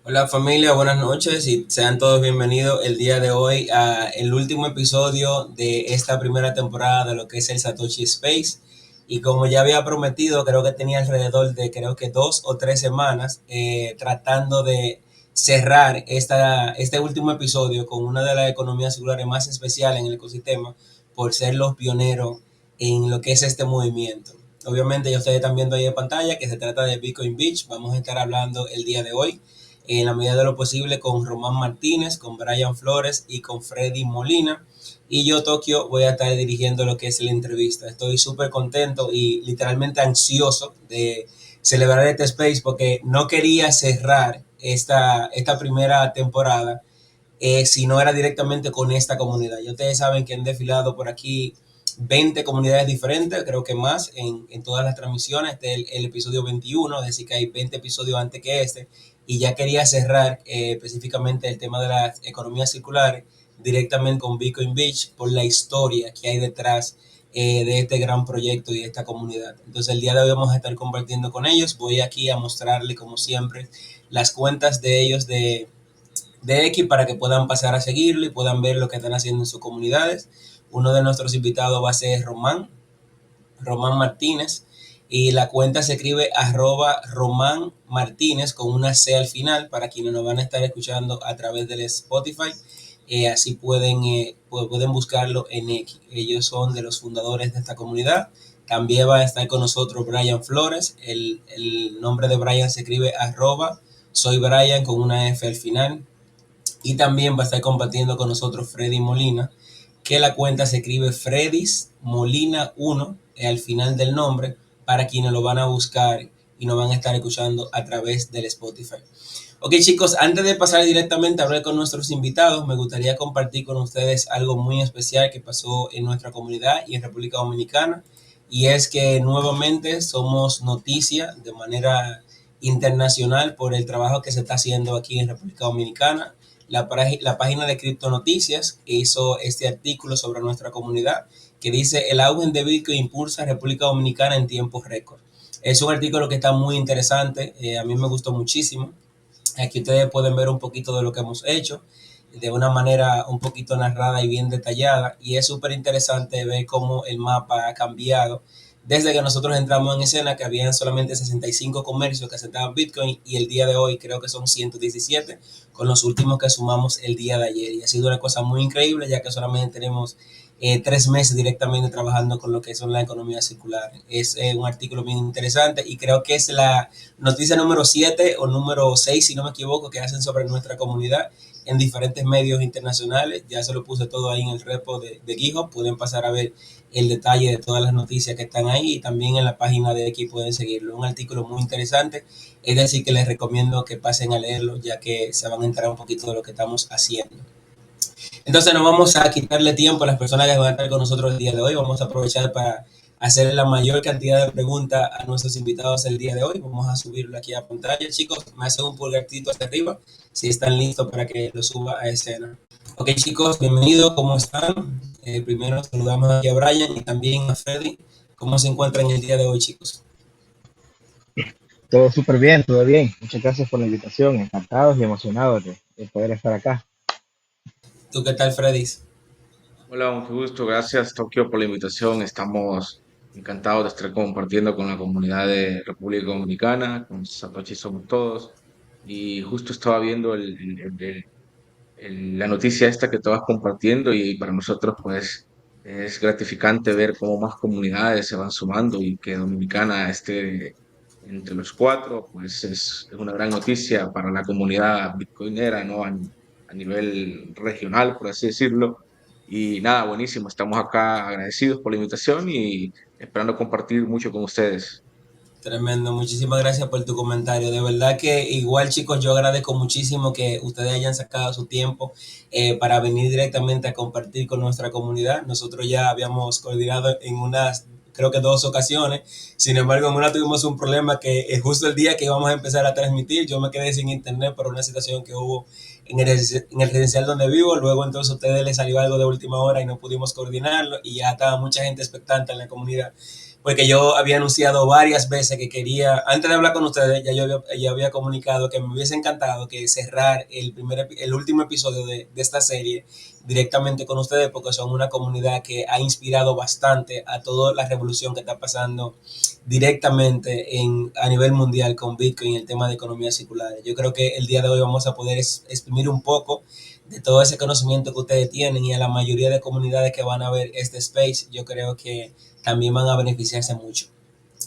Hola familia, buenas noches y sean todos bienvenidos el día de hoy a el último episodio de esta primera temporada de lo que es el Satoshi Space. Y como ya había prometido, creo que tenía alrededor de creo que 2 o 3 semanas tratando de cerrar este último episodio con una de las economías circulares más especiales en el ecosistema por ser los pioneros en lo que es este movimiento. Obviamente ya ustedes están viendo ahí en pantalla que se trata de Bitcoin Beach. Vamos a estar hablando el día de hoy en la medida de lo posible con Román Martínez, con Brian Flores y con Freddy Molina. Y yo, Tokio, voy a estar dirigiendo lo que es la entrevista. Estoy súper contento y literalmente ansioso de celebrar este space porque no quería cerrar esta primera temporada si no era directamente con esta comunidad. Ya ustedes saben que han desfilado por aquí 20 comunidades diferentes, creo que más, en todas las transmisiones. Este es el episodio 21, es decir, que hay 20 episodios antes que este. Y ya quería cerrar específicamente el tema de las economías circulares directamente con Bitcoin Beach por la historia que hay detrás de este gran proyecto y de esta comunidad. Entonces el día de hoy vamos a estar compartiendo con ellos. Voy aquí a mostrarle, como siempre, las cuentas de ellos de X para que puedan pasar a seguirlo y puedan ver lo que están haciendo en sus comunidades. Uno de nuestros invitados va a ser Román Martínez, y la cuenta se escribe Román Martínez con una C al final para quienes nos van a estar escuchando a través del Spotify. Así pueden buscarlo en X. Ellos son de los fundadores de esta comunidad. También va a estar con nosotros Brian Flores. El nombre de Brian se escribe soy Brian con una F al final. Y también va a estar compartiendo con nosotros Freddy Molina, que la cuenta se escribe Freddy's Molina 1 al final del nombre, para quienes lo van a buscar y nos van a estar escuchando a través del Spotify. Ok chicos, antes de pasar directamente a hablar con nuestros invitados, me gustaría compartir con ustedes algo muy especial que pasó en nuestra comunidad y en República Dominicana. Y es que nuevamente somos noticia de manera internacional por el trabajo que se está haciendo aquí en República Dominicana. La página de Cripto Noticias hizo este artículo sobre nuestra comunidad que dice: el auge de Bitcoin impulsa a República Dominicana en tiempos récord. Es un artículo que está muy interesante, a mí me gustó muchísimo. Aquí ustedes pueden ver un poquito de lo que hemos hecho de una manera un poquito narrada y bien detallada, y es súper interesante ver cómo el mapa ha cambiado desde que nosotros entramos en escena, que habían solamente 65 comercios que aceptaban Bitcoin, y el día de hoy creo que son 117, con los últimos que sumamos el día de ayer. Y ha sido una cosa muy increíble, ya que solamente tenemos 3 meses directamente trabajando con lo que son la economía circular. Es un artículo bien interesante y creo que es la noticia número 7 o número 6 si no me equivoco, que hacen sobre nuestra comunidad en diferentes medios internacionales. Ya se lo puse todo ahí en el repo de GitHub. Pueden pasar a ver el detalle de todas las noticias que están ahí, y también en la página de X pueden seguirlo. Un artículo muy interesante, es decir, que les recomiendo que pasen a leerlo, ya que se van a enterar un poquito de lo que estamos haciendo. Entonces no vamos a quitarle tiempo a las personas que van a estar con nosotros el día de hoy. Vamos a aprovechar para hacer la mayor cantidad de preguntas a nuestros invitados el día de hoy. Vamos a subirlo aquí a pantalla. Chicos, me hacen un pulgarcito hacia arriba si están listos para que lo suba a escena. Ok chicos, bienvenidos, ¿cómo están? Primero saludamos aquí a Brian y también a Freddy. ¿Cómo se encuentran el día de hoy, chicos? Todo súper bien, todo bien. Muchas gracias por la invitación. Encantados y emocionados de poder estar acá. ¿Tú qué tal, Freddy? Hola, mucho gusto. Gracias, Tokio, por la invitación. Estamos encantados de estar compartiendo con la comunidad de República Dominicana, con Satoshi Somos Todos. Y justo estaba viendo la noticia esta que estabas compartiendo y para nosotros, pues, es gratificante ver cómo más comunidades se van sumando y que Dominicana esté entre los cuatro, pues es una gran noticia para la comunidad bitcoinera, ¿no? A nivel regional, por así decirlo. Y nada, buenísimo. Estamos acá agradecidos por la invitación y esperando compartir mucho con ustedes. Tremendo, muchísimas gracias por tu comentario. De verdad que igual chicos, yo agradezco muchísimo que ustedes hayan sacado su tiempo para venir directamente a compartir con nuestra comunidad. Nosotros ya habíamos coordinado en unas, creo que 2 ocasiones. Sin embargo, en una tuvimos un problema que justo el día que íbamos a empezar a transmitir, yo me quedé sin internet por una situación que hubo en el residencial donde vivo. Luego entonces a ustedes les salió algo de última hora y no pudimos coordinarlo, y ya estaba mucha gente expectante en la comunidad. porque yo había anunciado varias veces que quería, antes de hablar con ustedes, ya había comunicado que me hubiese encantado que cerrar el último episodio de esta serie directamente con ustedes, porque son una comunidad que ha inspirado bastante a toda la revolución que está pasando directamente a nivel mundial con Bitcoin y el tema de economía circular. Yo creo que el día de hoy vamos a poder exprimir un poco de todo ese conocimiento que ustedes tienen, y a la mayoría de comunidades que van a ver este space, yo creo que también van a beneficiarse mucho.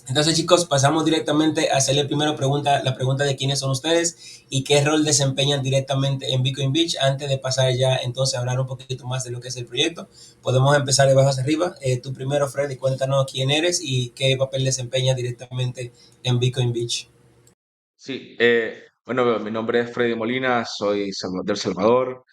Entonces, chicos, pasamos directamente a hacerle primero la pregunta de quiénes son ustedes y qué rol desempeñan directamente en Bitcoin Beach. Antes de pasar ya entonces a hablar un poquito más de lo que es el proyecto, podemos empezar de abajo hacia arriba. Tú primero, Freddy, cuéntanos quién eres y qué papel desempeñas directamente en Bitcoin Beach. Sí, bueno, mi nombre es Freddy Molina, soy del Salvador.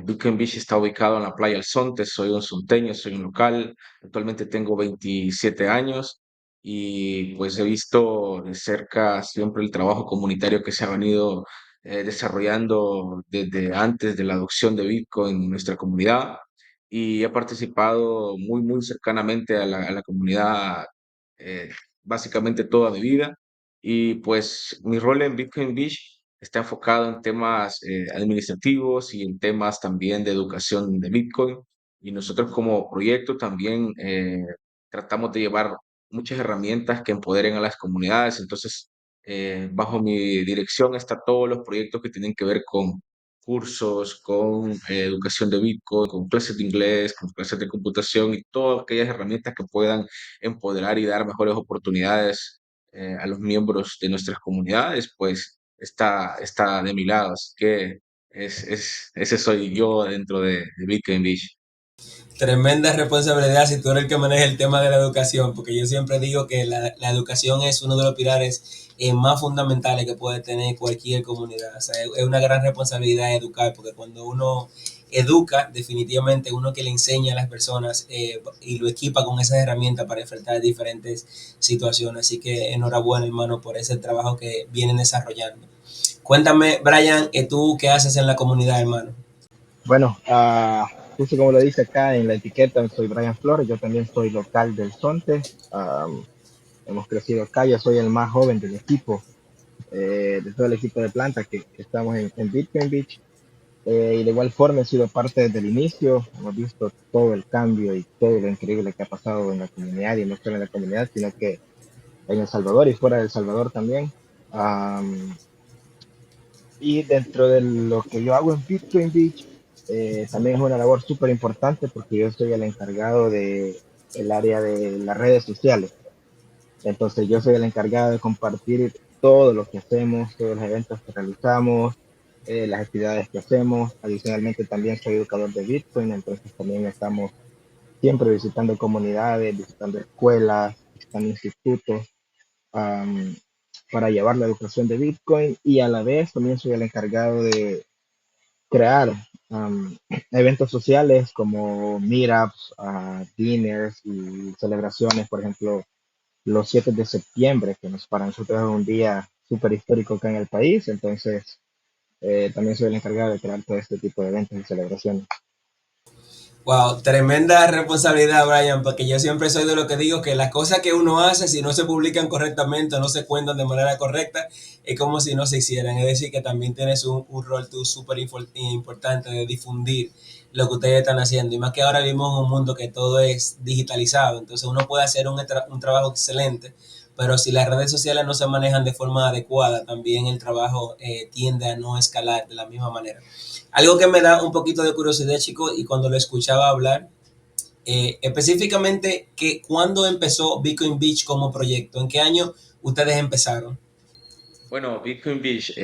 Bitcoin Beach está ubicado en la playa El Zonte, soy un zonteño, soy un local. Actualmente tengo 27 años y pues he visto de cerca siempre el trabajo comunitario que se ha venido desarrollando desde antes de la adopción de Bitcoin en nuestra comunidad, y he participado muy cercanamente a la comunidad eh, básicamente toda mi vida. Y pues mi rol en Bitcoin Beach está enfocado en temas administrativos y en temas también de educación de Bitcoin. Y nosotros como proyecto también tratamos de llevar muchas herramientas que empoderen a las comunidades. Entonces, bajo mi dirección están todos los proyectos que tienen que ver con cursos, con educación de Bitcoin, con clases de inglés, con clases de computación y todas aquellas herramientas que puedan empoderar y dar mejores oportunidades a los miembros de nuestras comunidades, pues está de mi lado. Así que ese soy yo dentro de Bitcoin Beach. Tremenda responsabilidad si tú eres el que maneja el tema de la educación, porque yo siempre digo que la educación es uno de los pilares más fundamentales que puede tener cualquier comunidad. O sea, es una gran responsabilidad educar, porque cuando uno educa, definitivamente uno que le enseña a las personas y lo equipa con esas herramientas para enfrentar diferentes situaciones. Así que enhorabuena, hermano, por ese trabajo que vienen desarrollando. Cuéntame, Brian, ¿tú qué haces en la comunidad, hermano? Bueno, justo como lo dice acá en la etiqueta, soy Brian Flores, yo también soy local del Zonte. Hemos crecido acá, yo soy el más joven del equipo, de todo el equipo de planta que estamos en Bitcoin Beach. Y de igual forma he sido parte desde el inicio, hemos visto todo el cambio y todo lo increíble que ha pasado en la comunidad, y no solo en la comunidad, sino que en El Salvador y fuera de El Salvador también. Am, y dentro de lo que yo hago en Bitcoin Beach, también es una labor súper importante porque yo soy el encargado de el área de las redes sociales. Entonces yo soy el encargado de compartir todo lo que hacemos, todos los eventos que realizamos, las actividades que hacemos. Adicionalmente también soy educador de Bitcoin, entonces también estamos siempre visitando comunidades, visitando escuelas, visitando institutos, am, para llevar la educación de Bitcoin, y a la vez también soy el encargado de crear eventos sociales como meetups, dinners y celebraciones. Por ejemplo, los 7 de septiembre, que para nosotros es un día súper histórico acá en el país. Entonces, también soy el encargado de crear todo este tipo de eventos y celebraciones. Wow, tremenda responsabilidad, Brian, porque yo siempre soy de lo que digo que las cosas que uno hace, si no se publican correctamente o no se cuentan de manera correcta, es como si no se hicieran. Es decir, que también tienes un rol tú súper importante de difundir lo que ustedes están haciendo. Y más que ahora vivimos en un mundo que todo es digitalizado, entonces uno puede hacer un trabajo excelente, pero si las redes sociales no se manejan de forma adecuada, también el trabajo tiende a no escalar de la misma manera. Algo que me da un poquito de curiosidad, chicos, y cuando lo escuchaba hablar, específicamente, ¿cuándo empezó Bitcoin Beach como proyecto? ¿En qué año ustedes empezaron? Bueno, Bitcoin Beach,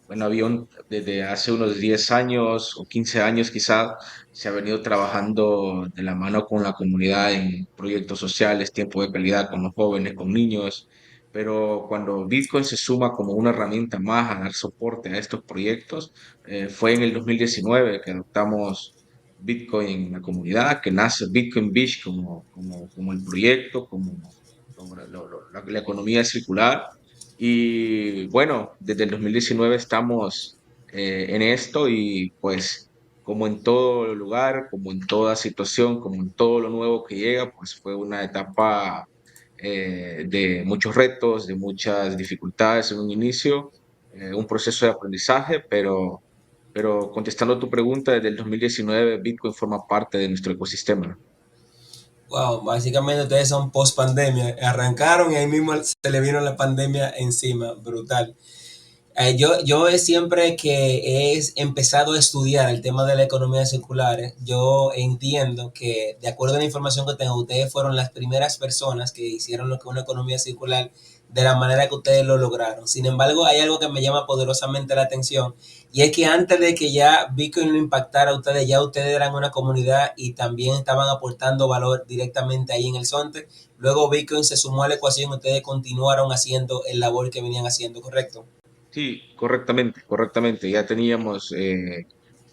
bueno, desde hace unos 10 años o 15 años quizá, se ha venido trabajando de la mano con la comunidad en proyectos sociales, tiempo de calidad con los jóvenes, con niños, pero cuando Bitcoin se suma como una herramienta más a dar soporte a estos proyectos, fue en el 2019 que adoptamos Bitcoin en la comunidad, que nace Bitcoin Beach como el proyecto, como la economía circular. Y bueno, desde el 2019 estamos en esto, y pues como en todo lugar, como en toda situación, como en todo lo nuevo que llega, pues fue una etapa de muchos retos, de muchas dificultades en un inicio, un proceso de aprendizaje, pero contestando a tu pregunta, desde el 2019 Bitcoin forma parte de nuestro ecosistema. Wow, básicamente ustedes son post pandemia. Arrancaron y ahí mismo se le vino la pandemia encima. Brutal. Yo es siempre que he empezado a estudiar el tema de la economía circular, yo entiendo que, de acuerdo a la información que tengo, ustedes fueron las primeras personas que hicieron lo que es una economía circular de la manera que ustedes lo lograron. Sin embargo, hay algo que me llama poderosamente la atención y es que antes de que ya Bitcoin lo impactara a ustedes, ya ustedes eran una comunidad y también estaban aportando valor directamente ahí en el Sonte. Luego Bitcoin se sumó a la ecuación y ustedes continuaron haciendo el labor que venían haciendo, ¿correcto? Sí, correctamente, correctamente. Ya teníamos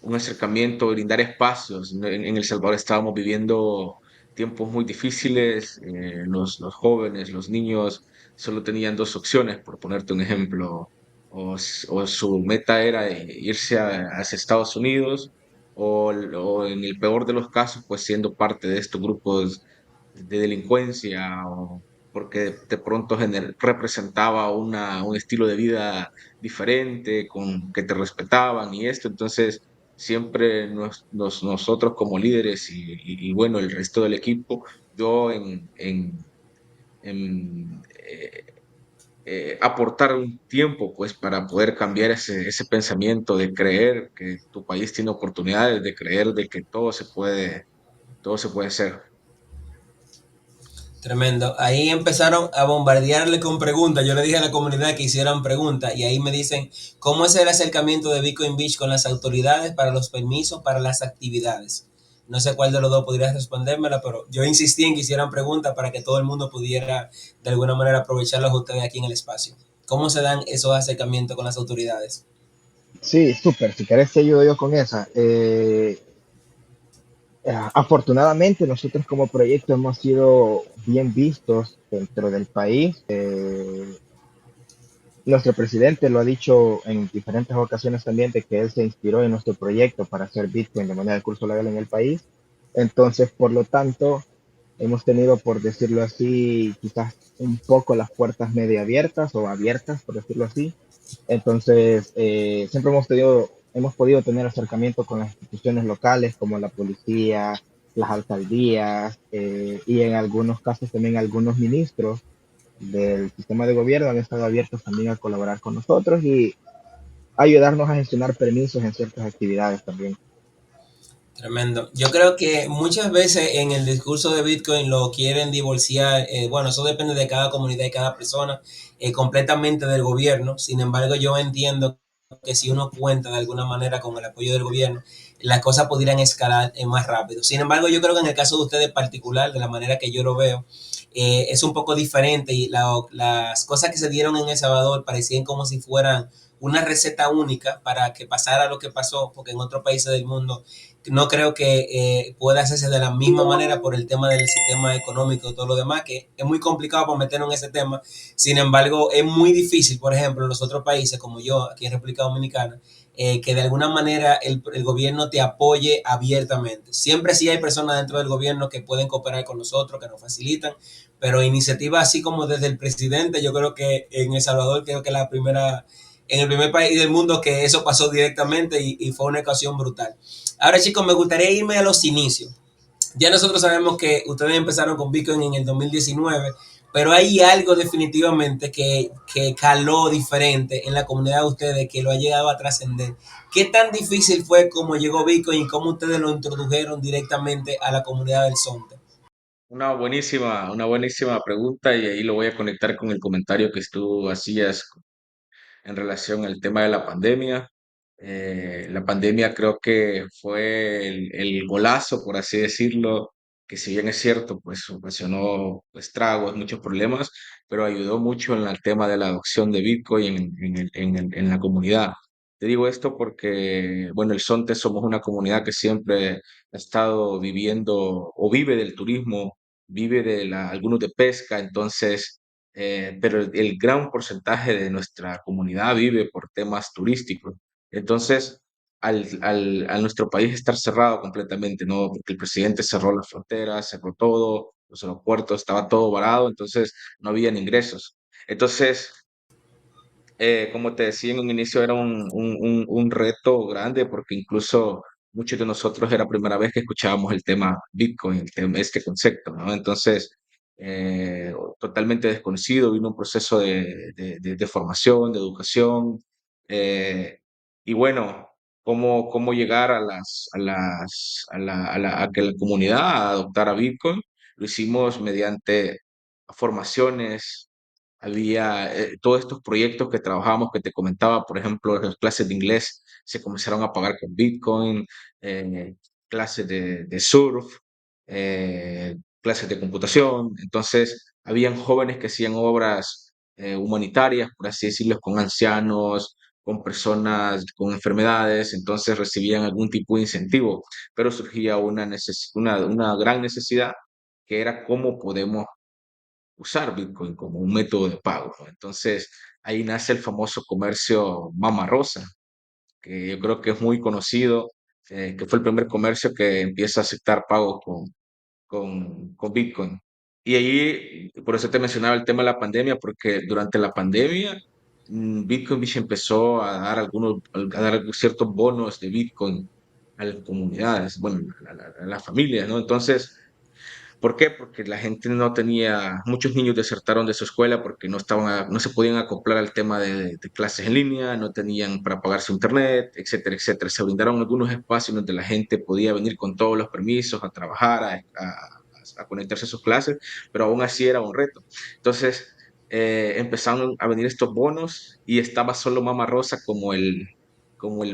un acercamiento, brindar espacios. En El Salvador estábamos viviendo tiempos muy difíciles. Los jóvenes, los niños, solo tenían dos opciones, por ponerte un ejemplo. O su meta era irse hacia Estados Unidos, o en el peor de los casos, pues siendo parte de estos grupos de delincuencia, o porque de pronto representaba un estilo de vida diferente, con que te respetaban y esto. Entonces, siempre nosotros como líderes y bueno, el resto del equipo, yo en, aportar un tiempo pues para poder cambiar ese pensamiento de creer que tu país tiene oportunidades, de creer de que todo se puede hacer. Tremendo. Ahí empezaron a bombardearle con preguntas. Yo le dije a la comunidad que hicieran preguntas y ahí me dicen cómo es el acercamiento de Bitcoin Beach con las autoridades para los permisos para las actividades. No sé cuál de los dos podría respondérmela, pero yo insistí en que hicieran preguntas para que todo el mundo pudiera de alguna manera aprovecharlos ustedes aquí en el espacio. ¿Cómo se dan esos acercamientos con las autoridades? Sí, súper. Si querés, te ayudo yo con esa. Afortunadamente, nosotros como proyecto hemos sido bien vistos dentro del país. Nuestro presidente lo ha dicho en diferentes ocasiones también de que él se inspiró en nuestro proyecto para hacer Bitcoin de manera de curso legal en el país. Entonces, por lo tanto, hemos tenido, por decirlo así, quizás un poco las puertas medio abiertas o abiertas, por decirlo así. Entonces, siempre hemos podido tener acercamiento con las instituciones locales como la policía, las alcaldías y en algunos casos también algunos ministros del sistema de gobierno han estado abiertos también a colaborar con nosotros y ayudarnos a gestionar permisos en ciertas actividades también. Tremendo. Yo creo que muchas veces en el discurso de Bitcoin lo quieren divorciar. Bueno, eso depende de cada comunidad y cada persona, completamente del gobierno. Sin embargo, yo entiendo que si uno cuenta de alguna manera con el apoyo del gobierno, las cosas podrían escalar más rápido. Sin embargo, yo creo que en el caso de ustedes particular, de la manera que yo lo veo, es un poco diferente y las cosas que se dieron en El Salvador parecían como si fueran una receta única para que pasara lo que pasó, porque en otros países del mundo no creo que pueda hacerse de la misma manera por el tema del sistema económico y todo lo demás, que es muy complicado por meternos en ese tema. Sin embargo, es muy difícil, por ejemplo, en los otros países, como yo, aquí en República Dominicana, que de alguna manera el gobierno te apoye abiertamente. Siempre sí hay personas dentro del gobierno que pueden cooperar con nosotros, que nos facilitan, pero iniciativas así como desde el presidente, yo creo que en El Salvador, creo que la primera, en el primer país del mundo que eso pasó directamente y fue una ocasión brutal. Ahora, chicos, me gustaría irme a los inicios. Ya nosotros sabemos que ustedes empezaron con Bitcoin en el 2019, pero hay algo definitivamente que caló diferente en la comunidad de ustedes, que lo ha llegado a trascender. ¿Qué tan difícil fue cómo llegó Bitcoin y cómo ustedes lo introdujeron directamente a la comunidad del Sonte? Una buenísima pregunta y ahí lo voy a conectar con el comentario que tú hacías en relación al tema de la pandemia. La pandemia creo que fue el golazo, por así decirlo, que si bien es cierto, pues ocasionó estragos, muchos problemas, pero ayudó mucho en el tema de la adopción de Bitcoin en la comunidad. Te digo esto porque, bueno, el Sonte somos una comunidad que siempre ha estado viviendo o vive del turismo, vive algunos de pesca, entonces pero el gran porcentaje de nuestra comunidad vive por temas turísticos. Entonces, al nuestro país estar cerrado completamente, ¿no? Porque el presidente cerró las fronteras, cerró todo, los aeropuertos, estaba todo varado, entonces no habían ingresos. Entonces, como te decía en un inicio, era un reto grande porque incluso muchos de nosotros era la primera vez que escuchábamos el tema Bitcoin, este concepto, ¿no? Entonces, totalmente desconocido, vino un proceso de formación, de educación, eh, y bueno, cómo llegar a que la comunidad adoptara Bitcoin. Lo hicimos mediante formaciones. Había todos estos proyectos que trabajábamos, que te comentaba, por ejemplo, las clases de inglés se comenzaron a pagar con Bitcoin, eh, clases de surf, clases de computación. Entonces, habían jóvenes que hacían obras humanitarias, por así decirlo, con ancianos, con personas con enfermedades, entonces recibían algún tipo de incentivo, pero surgía una gran necesidad, que era cómo podemos usar Bitcoin como un método de pago, ¿no? Entonces, ahí nace el famoso comercio Mama Rosa, que yo creo que es muy conocido, que fue el primer comercio que empieza a aceptar pagos con Bitcoin. Y ahí, por eso te mencionaba el tema de la pandemia, porque durante la pandemia, Bitcoin Beach empezó a dar ciertos bonos de Bitcoin a las comunidades, bueno, a las familias, ¿no? Entonces, ¿por qué? Porque la gente no tenía, muchos niños desertaron de su escuela porque no se podían acoplar al tema de clases en línea, no tenían para pagar su internet, etcétera, etcétera. Se brindaron algunos espacios donde la gente podía venir con todos los permisos a trabajar, a conectarse a sus clases, pero aún así era un reto. Entonces, empezaron a venir estos bonos y estaba solo Mama Rosa como el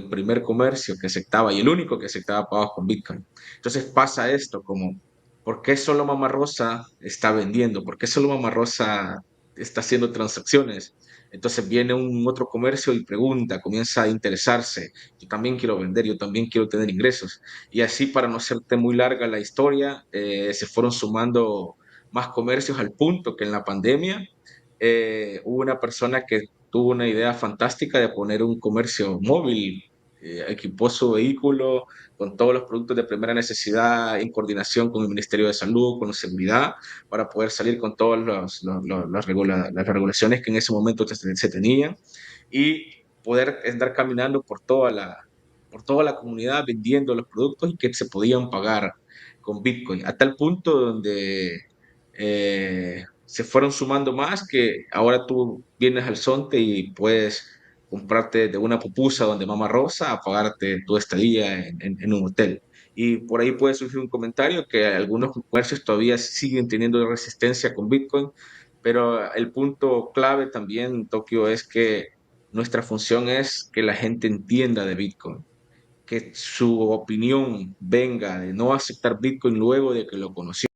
primer comercio que aceptaba y el único que aceptaba pagos con Bitcoin. Entonces pasa esto, como ¿por qué solo Mama Rosa está vendiendo? ¿Por qué solo Mama Rosa está haciendo transacciones? Entonces viene un otro comercio y pregunta, comienza a interesarse. Yo también quiero vender, yo también quiero tener ingresos. Y así, para no hacerte muy larga la historia, se fueron sumando más comercios al punto que en la pandemia hubo una persona que tuvo una idea fantástica de poner un comercio móvil, equipó su vehículo con todos los productos de primera necesidad en coordinación con el Ministerio de Salud, con seguridad, para poder salir con todas las regulaciones que en ese momento se tenían y poder andar caminando por toda la comunidad vendiendo los productos y que se podían pagar con Bitcoin, a tal punto donde se fueron sumando más que ahora tú vienes al Zonte y puedes comprarte de una pupusa donde Mama Rosa a pagarte tu estadía en un hotel. Y por ahí puede surgir un comentario que algunos comercios todavía siguen teniendo resistencia con Bitcoin, pero el punto clave también, Tokio, es que nuestra función es que la gente entienda de Bitcoin, que su opinión venga de no aceptar Bitcoin luego de que lo conoció,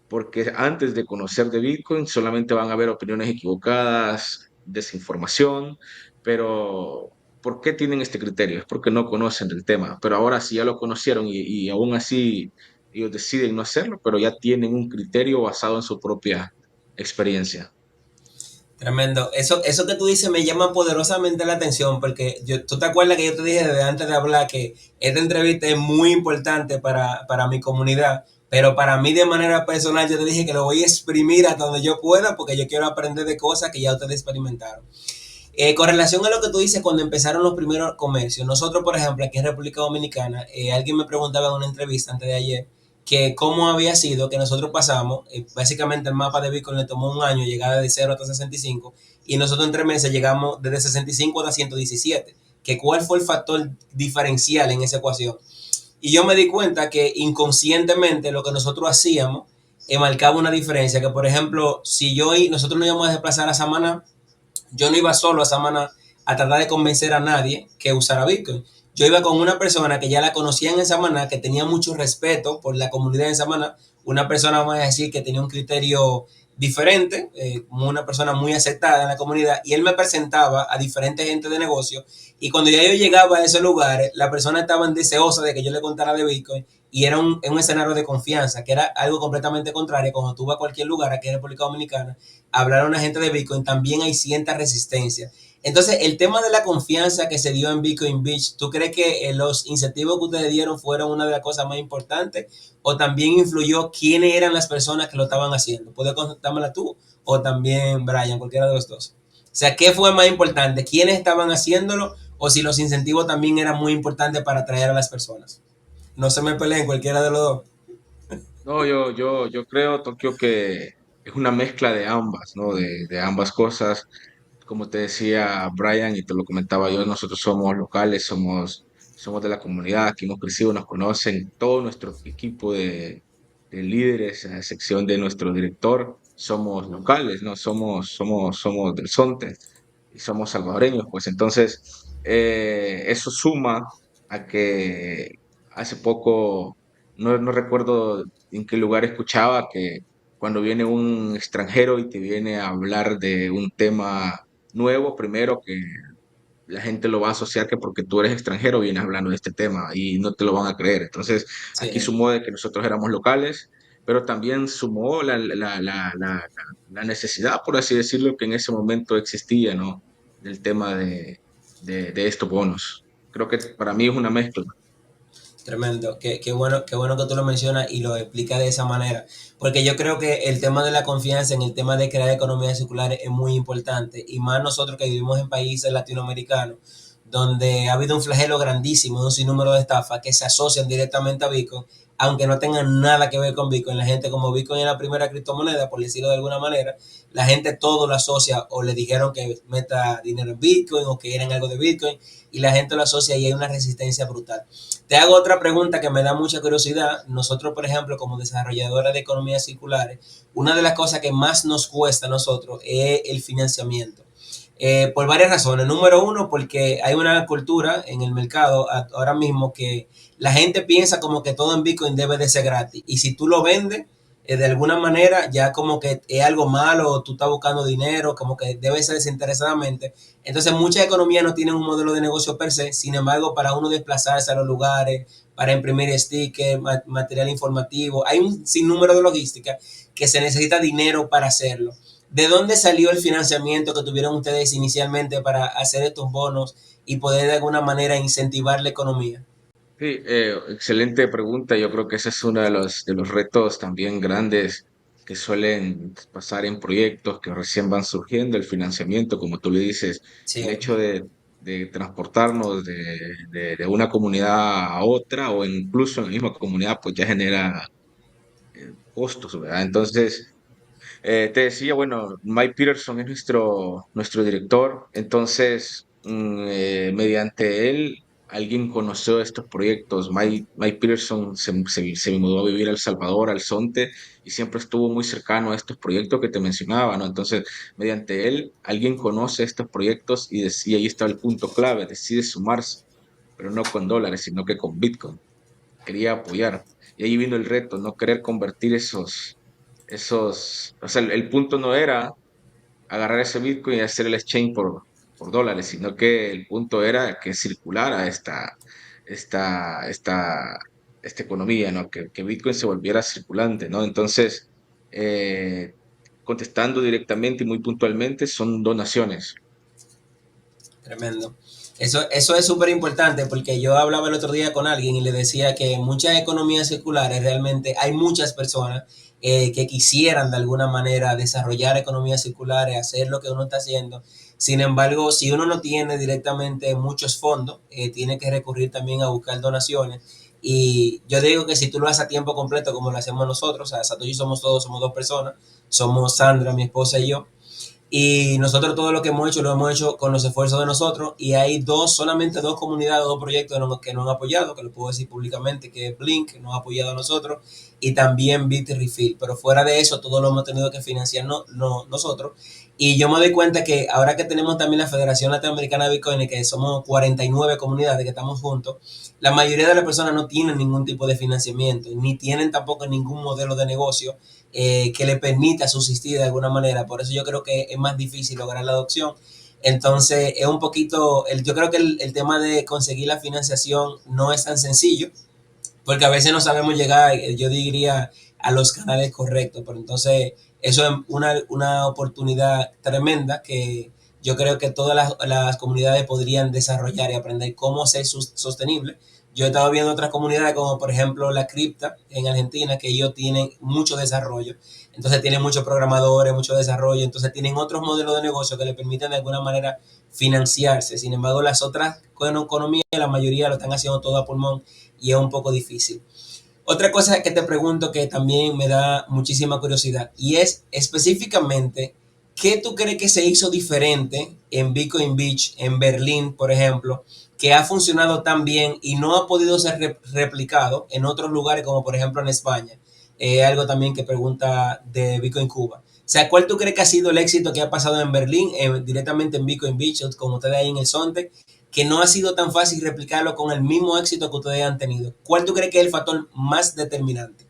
porque antes de conocer de Bitcoin solamente van a haber opiniones equivocadas, desinformación, pero ¿por qué tienen este criterio? Es porque no conocen del tema, pero ahora sí ya lo conocieron y aún así ellos deciden no hacerlo, pero ya tienen un criterio basado en su propia experiencia. Tremendo. Eso que tú dices me llama poderosamente la atención porque tú te acuerdas que yo te dije desde antes de hablar que esta entrevista es muy importante para mi comunidad, pero para mí de manera personal yo te dije que lo voy a exprimir hasta donde yo pueda porque yo quiero aprender de cosas que ya ustedes experimentaron. Con relación a lo que tú dices, cuando empezaron los primeros comercios, nosotros, por ejemplo, aquí en República Dominicana, alguien me preguntaba en una entrevista antes de ayer que cómo había sido que nosotros pasamos, básicamente el mapa de Bitcoin le tomó un año llegar de 0 hasta 65 y nosotros en 3 meses llegamos desde 65 hasta 117, que cuál fue el factor diferencial en esa ecuación. Y yo me di cuenta que inconscientemente lo que nosotros hacíamos marcaba una diferencia, que por ejemplo, si nosotros nos íbamos a desplazar a Samaná, yo no iba solo a Samana a tratar de convencer a nadie que usara Bitcoin. Yo iba con una persona que ya la conocían en Samaná, que tenía mucho respeto por la comunidad en Samaná, una persona, vamos a decir, que tenía un criterio diferente, una persona muy aceptada en la comunidad, y él me presentaba a diferentes gente de negocio, y cuando ya yo llegaba a esos lugares, la persona estaba deseosa de que yo le contara de Bitcoin, y era un escenario de confianza, que era algo completamente contrario cuando tú vas a cualquier lugar aquí en República Dominicana hablar a una gente de Bitcoin, también hay cierta resistencia. Entonces, el tema de la confianza que se dio en Bitcoin Beach, ¿tú crees que los incentivos que ustedes dieron fueron una de las cosas más importantes? ¿O también influyó quiénes eran las personas que lo estaban haciendo? ¿Puedes contármela tú o también Brian, cualquiera de los dos? O sea, ¿qué fue más importante? ¿Quiénes estaban haciéndolo o si los incentivos también eran muy importantes para atraer a las personas? No se me peleen cualquiera de los dos. No, yo creo, Tokio, que es una mezcla de ambas, ¿no? De ambas cosas. Como te decía Brian y te lo comentaba yo, nosotros somos locales, somos de la comunidad, aquí hemos crecido, nos conocen, todo nuestro equipo de líderes, a excepción de nuestro director, somos locales, ¿no? Somos del Sonte y somos salvadoreños, pues entonces eso suma a que hace poco, no recuerdo en qué lugar escuchaba que cuando viene un extranjero y te viene a hablar de un tema nuevo, primero que la gente lo va a asociar que porque tú eres extranjero vienes hablando de este tema y no te lo van a creer. Entonces, aquí Sí, sumó de que nosotros éramos locales, pero también sumó la necesidad, por así decirlo, que en ese momento existía, ¿no? Del tema de estos bonos. Creo que para mí es una mezcla. tremendo. Qué bueno que tú lo mencionas y lo explicas de esa manera. Porque yo creo que el tema de la confianza en el tema de crear economías circulares es muy importante. Y más nosotros que vivimos en países latinoamericanos, donde ha habido un flagelo grandísimo de un sinnúmero de estafas que se asocian directamente a Bitcoin, aunque no tengan nada que ver con Bitcoin. La gente, como Bitcoin es la primera criptomoneda, por decirlo de alguna manera, la gente todo lo asocia o le dijeron que meta dinero en Bitcoin o que eran algo de Bitcoin y la gente lo asocia y hay una resistencia brutal. Te hago otra pregunta que me da mucha curiosidad. Nosotros, por ejemplo, como desarrolladora de economías circulares, una de las cosas que más nos cuesta a nosotros es el financiamiento. Por varias razones. Número uno, porque hay una cultura en el mercado ahora mismo que la gente piensa como que todo en Bitcoin debe de ser gratis. Y si tú lo vendes, de alguna manera ya como que es algo malo, o tú estás buscando dinero, como que debe ser desinteresadamente. Entonces muchas economías no tienen un modelo de negocio per se, sin embargo para uno desplazarse a los lugares, para imprimir stickers, material informativo, hay un sinnúmero de logística que se necesita dinero para hacerlo. ¿De dónde salió el financiamiento que tuvieron ustedes inicialmente para hacer estos bonos y poder de alguna manera incentivar la economía? Sí, excelente pregunta. Yo creo que ese es uno de los retos también grandes que suelen pasar en proyectos que recién van surgiendo, el financiamiento, como tú le dices, el Sí, hecho de transportarnos de una comunidad a otra o incluso en la misma comunidad, pues ya genera costos, ¿verdad? Entonces, te decía, bueno, Mike Peterson es nuestro director, entonces, mediante él, alguien conoció estos proyectos. Mike Peterson se mudó a vivir a El Salvador, al Zonte, y siempre estuvo muy cercano a estos proyectos que te mencionaba, ¿no? Entonces, mediante él, alguien conoce estos proyectos y decía, ahí está el punto clave, decide sumarse, pero no con dólares, sino que con Bitcoin. Quería apoyar. Y ahí vino el reto, no querer convertir o sea, el punto no era agarrar ese Bitcoin y hacer el exchange por dólares, sino que el punto era que circulara esta, esta, esta economía, ¿no? Que Bitcoin se volviera circulante, ¿no? Entonces, eh, contestando directamente y muy puntualmente, son donaciones. tremendo. Eso es súper importante porque yo hablaba el otro día con alguien y le decía que en muchas economías circulares realmente hay muchas personas que quisieran de alguna manera desarrollar economías circulares, hacer lo que uno está haciendo. Sin embargo, si uno no tiene directamente muchos fondos, tiene que recurrir también a buscar donaciones. Y yo digo que si tú lo haces a tiempo completo como lo hacemos nosotros, o sea, Satoshi somos todos, somos dos personas, somos Sandra, mi esposa y yo, y nosotros todo lo que hemos hecho lo hemos hecho con los esfuerzos de nosotros y hay solamente dos comunidades, dos proyectos que nos han apoyado, que lo puedo decir públicamente, que es Blink, que nos ha apoyado a nosotros, y también Bit Refill. Pero fuera de eso, todo lo hemos tenido que financiar nosotros. Y yo me doy cuenta que ahora que tenemos también la Federación Latinoamericana de Bitcoin, que somos 49 comunidades que estamos juntos, la mayoría de las personas no tienen ningún tipo de financiamiento, ni tienen tampoco ningún modelo de negocio que le permita subsistir de alguna manera. Por eso yo creo que es más difícil lograr la adopción. Entonces, es un poquito, yo creo que el tema de conseguir la financiación no es tan sencillo, porque a veces no sabemos llegar, yo diría, a los canales correctos. Pero entonces, eso es una oportunidad tremenda yo creo que todas las comunidades podrían desarrollar y aprender cómo ser sostenible. Yo he estado viendo otras comunidades como por ejemplo la Cripta en Argentina, que ellos tienen mucho desarrollo, entonces tienen muchos programadores, mucho desarrollo, entonces tienen otros modelos de negocio que le permiten de alguna manera financiarse. Sin embargo, las otras economías, la mayoría lo están haciendo todo a pulmón y es un poco difícil. Otra cosa que te pregunto que también me da muchísima curiosidad y es específicamente, ¿qué tú crees que se hizo diferente en Bitcoin Beach, en Berlín, por ejemplo, que ha funcionado tan bien y no ha podido ser replicado en otros lugares como por ejemplo en España? Algo también que pregunta de Bitcoin Cuba. O sea, ¿cuál tú crees que ha sido el éxito que ha pasado en Berlín, directamente en Bitcoin Beach, con ustedes ahí en el Sonte, que no ha sido tan fácil replicarlo con el mismo éxito que ustedes han tenido? ¿Cuál tú crees que es el factor más determinante?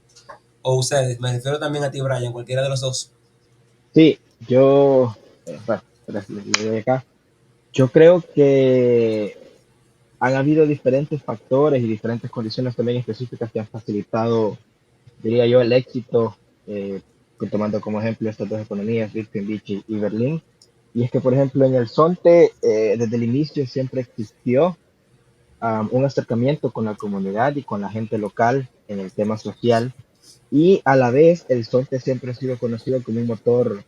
O ustedes, me refiero también a ti, Brian, cualquiera de los dos. Sí, yo, bueno, desde acá, yo creo que han habido diferentes factores y diferentes condiciones también específicas que han facilitado, diría yo, el éxito, eh, tomando como ejemplo estas dos economías, Bitcoin Beach y Berlín. Y es que, por ejemplo, en el Sonte, desde el inicio siempre existió un acercamiento con la comunidad y con la gente local en el tema social. Y a la vez, el Sonte siempre ha sido conocido como un motor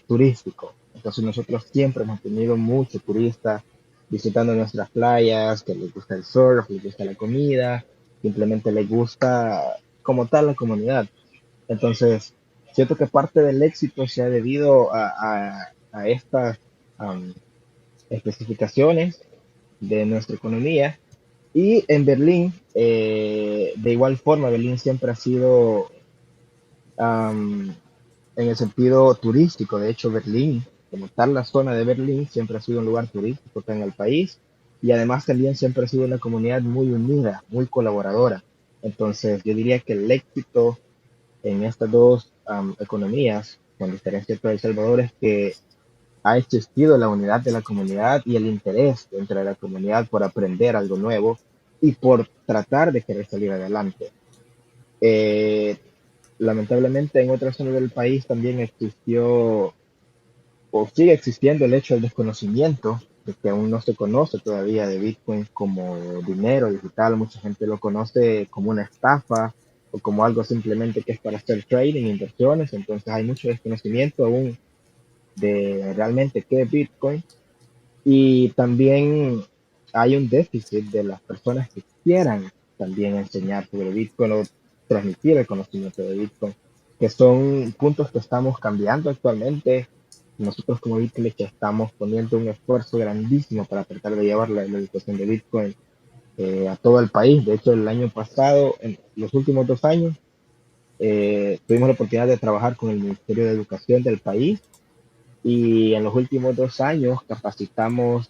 turístico. Entonces nosotros siempre hemos tenido muchos turistas visitando nuestras playas, que les gusta el surf, les gusta la comida, simplemente les gusta como tal la comunidad. Entonces, siento que parte del éxito se ha debido a estas am, especificaciones de nuestra economía. Y en Berlín, de igual forma, Berlín siempre ha sido am, en el sentido turístico. De hecho, Berlín, como tal, la zona de Berlín siempre ha sido un lugar turístico acá en el país y además también siempre ha sido una comunidad muy unida, muy colaboradora. Entonces, yo diría que el éxito en estas dos economías, con diferencia de El Salvador, es que ha existido la unidad de la comunidad y el interés dentro de la comunidad por aprender algo nuevo y por tratar de querer salir adelante. Eh, Lamentablemente en otras zonas del país también existió o sigue existiendo el hecho del desconocimiento, de que aún no se conoce todavía de Bitcoin como dinero digital. Mucha gente lo conoce como una estafa o como algo simplemente que es para hacer trading, inversiones. Entonces hay mucho desconocimiento aún de realmente qué es Bitcoin. Y también hay un déficit de las personas que quieran también enseñar sobre Bitcoin o transmitir el conocimiento de Bitcoin, que son puntos que estamos cambiando actualmente. Nosotros como Bitcoin estamos poniendo un esfuerzo grandísimo para tratar de llevar la educación de Bitcoin a todo el país. De hecho, el año pasado, en los últimos 2 años, tuvimos la oportunidad de trabajar con el Ministerio de Educación del país y en los últimos 2 años capacitamos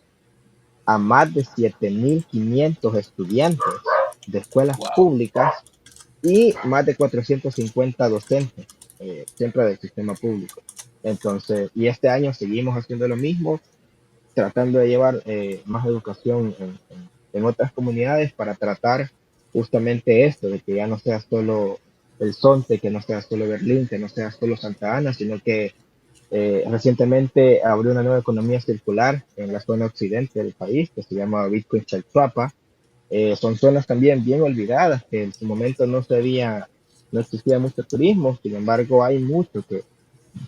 a más de 7.500 estudiantes de escuelas Wow. públicas y más de 450 docentes, siempre del sistema público. Entonces, y este año seguimos haciendo lo mismo, tratando de llevar más educación en otras comunidades para tratar justamente esto, de que ya no sea solo el Sonte, que no sea solo Berlín, que no sea solo Santa Ana, sino que recientemente abrió una nueva economía circular en la zona occidente del país que se llama Bitcoin Chalchuapa. Son zonas también bien olvidadas que en su momento no existía mucho turismo. Sin embargo, hay mucho que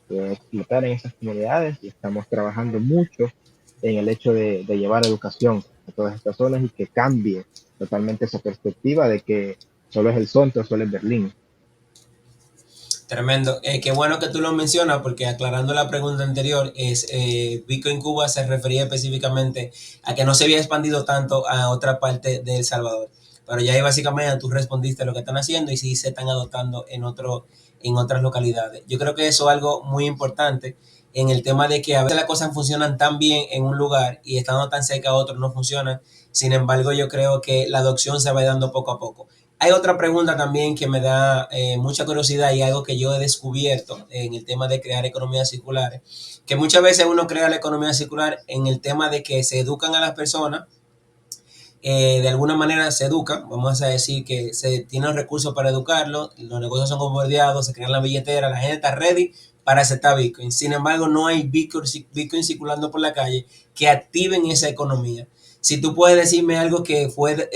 explotar en esas comunidades y estamos trabajando mucho en el hecho de llevar educación a todas estas zonas y que cambie totalmente esa perspectiva de que solo es el Sonte o solo es Berlín. Tremendo. Qué bueno que tú lo mencionas porque aclarando la pregunta anterior, Bitcoin Cuba se refería específicamente a que no se había expandido tanto a otra parte de El Salvador. Pero ya ahí básicamente tú respondiste lo que están haciendo y sí se están adoptando en otras localidades. Yo creo que eso es algo muy importante en el tema de que a veces las cosas funcionan tan bien en un lugar y estando tan cerca a otro no funcionan. Sin embargo, yo creo que la adopción se va dando poco a poco. Hay otra pregunta también que me da mucha curiosidad y algo que yo he descubierto en el tema de crear economías circulares, que muchas veces uno crea la economía circular en el tema de que se educan a las personas, de alguna manera se educan, vamos a decir que se tienen recursos para educarlos, los negocios son bombardeados, se crean la billetera, la gente está ready para aceptar Bitcoin. Sin embargo, no hay Bitcoin circulando por la calle que activen esa economía. Si tú puedes decirme algo que fue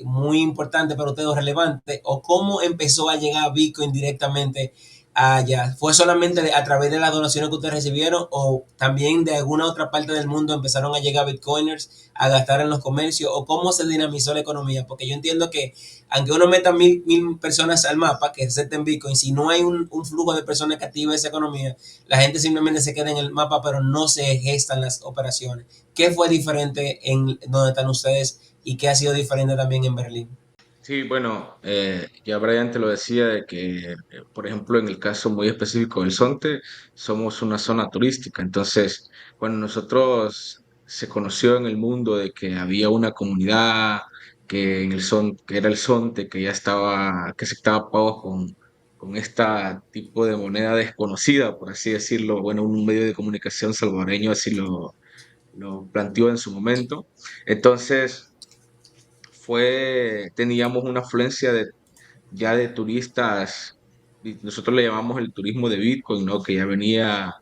muy importante para usted o relevante, o cómo empezó a llegar Bitcoin directamente allá, ¿fue solamente a través de las donaciones que ustedes recibieron o también de alguna otra parte del mundo empezaron a llegar Bitcoiners a gastar en los comercios o cómo se dinamizó la economía? Porque yo entiendo que aunque uno meta mil personas al mapa que acepten Bitcoin, si no hay un flujo de personas que active esa economía, la gente simplemente se queda en el mapa, pero no se gestan las operaciones. ¿Qué fue diferente en donde están ustedes y qué ha sido diferente también en Berlín? Sí, bueno, ya Brian te lo decía de que, por ejemplo, en el caso muy específico del Sonte, somos una zona turística. Entonces, cuando nosotros se conoció en el mundo de que había una comunidad que en el que era el Sonte, que ya estaba, que aceptaba pagos con este tipo de moneda desconocida, por así decirlo, bueno, un medio de comunicación salvadoreño así lo planteó en su momento. Entonces, teníamos una afluencia ya de turistas, y nosotros le llamamos el turismo de Bitcoin, ¿no? Que ya venía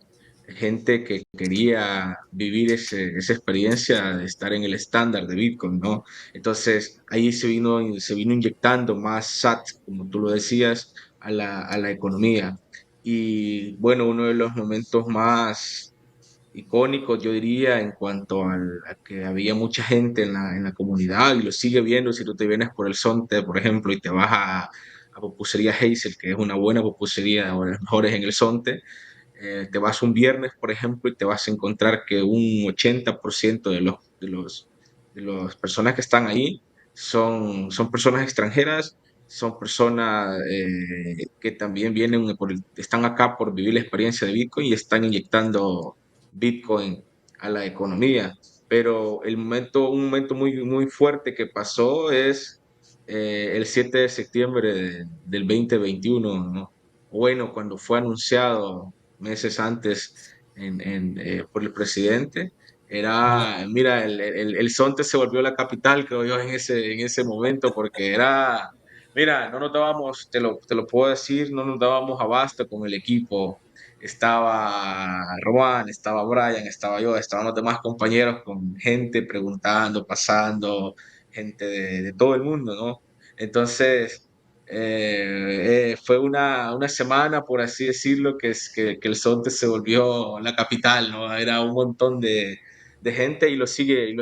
gente que quería vivir esa experiencia de estar en el estándar de Bitcoin, ¿no? Entonces ahí se vino inyectando más SAT, como tú lo decías, a la economía. Y bueno, uno de los momentos más icónicos, yo diría, en cuanto a que había mucha gente en la comunidad y lo sigue viendo si tú te vienes por el Sonte, por ejemplo, y te vas a Pupusería Hazel, que es una buena pupusería, o de las mejores en el Sonte, te vas un viernes, por ejemplo, y te vas a encontrar que un 80% de las personas que están ahí son personas extranjeras, son personas que también están acá por vivir la experiencia de Bitcoin y están inyectando Bitcoin a la economía. Pero un momento muy fuerte que pasó es el 7 de septiembre del 2021, ¿no? Bueno, cuando fue anunciado meses antes por el presidente, mira, el Sonte se volvió la capital, creo yo, en ese momento, porque mira, no nos dábamos, te lo puedo decir, no nos dábamos abasto con el equipo. Estaba Juan, estaba Brian, estaba yo, estaban los demás compañeros con gente preguntando, pasando, gente de todo el mundo, ¿no? Entonces, fue una semana, por así decirlo, que el Sonte se volvió la capital, ¿no? Era un montón de gente y lo sigue,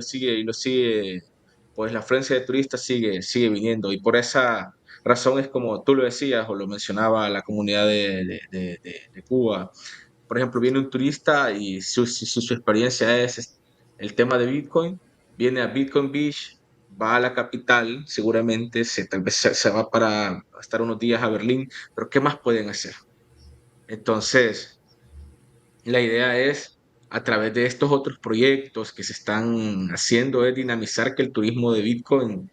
pues la afluencia de turistas sigue viniendo y por esa razón es como tú lo decías o lo mencionaba la comunidad de Cuba. Por ejemplo, viene un turista y su experiencia es el tema de Bitcoin, viene a Bitcoin Beach, va a la capital, seguramente tal vez se va para estar unos días a Berlín, pero ¿qué más pueden hacer? Entonces, la idea es, a través de estos otros proyectos que se están haciendo, es dinamizar que el turismo de Bitcoin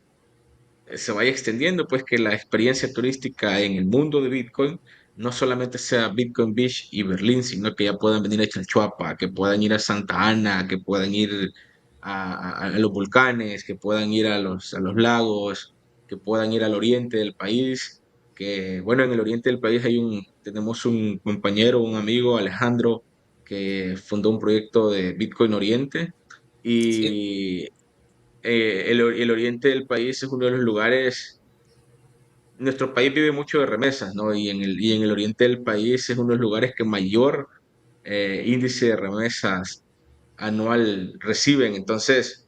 se vaya extendiendo, pues que la experiencia turística en el mundo de Bitcoin no solamente sea Bitcoin Beach y Berlín, sino que ya puedan venir a Chalchuapa, que puedan ir a Santa Ana, que puedan ir a los volcanes, que puedan ir a los lagos, que puedan ir al oriente del país, que bueno, en el oriente del país tenemos un compañero, un amigo, Alejandro, que fundó un proyecto de Bitcoin Oriente Sí, y el oriente del país es uno de los lugares, nuestro país vive mucho de remesas, ¿no? Y en el oriente del país es uno de los lugares que mayor índice de remesas anual reciben. Entonces,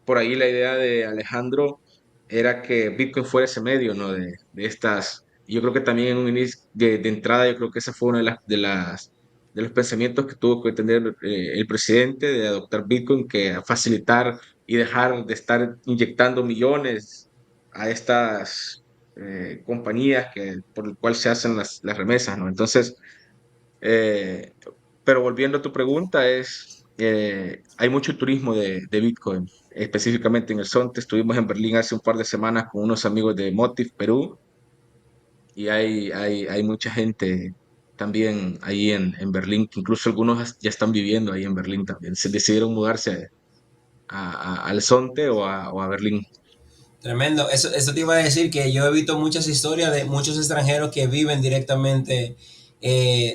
por ahí la idea de Alejandro era que Bitcoin fuera ese medio, ¿no? De estas. Y yo creo que también en un inicio de entrada, yo creo que esa fue una de los pensamientos que tuvo que tener el presidente de adoptar Bitcoin, que facilitar y dejar de estar inyectando millones a estas compañías por el cual se hacen las remesas, ¿no? Entonces, eh, pero volviendo a tu pregunta, hay mucho turismo de Bitcoin, específicamente en el Sonte. Estuvimos en Berlín hace un par de semanas con unos amigos de Motif Perú y hay mucha gente también ahí en Berlín, que incluso algunos ya están viviendo ahí en Berlín también. Se decidieron mudarse al Sonte o a Berlín. tremendo. Eso te iba a decir que yo he visto muchas historias de muchos extranjeros que viven directamente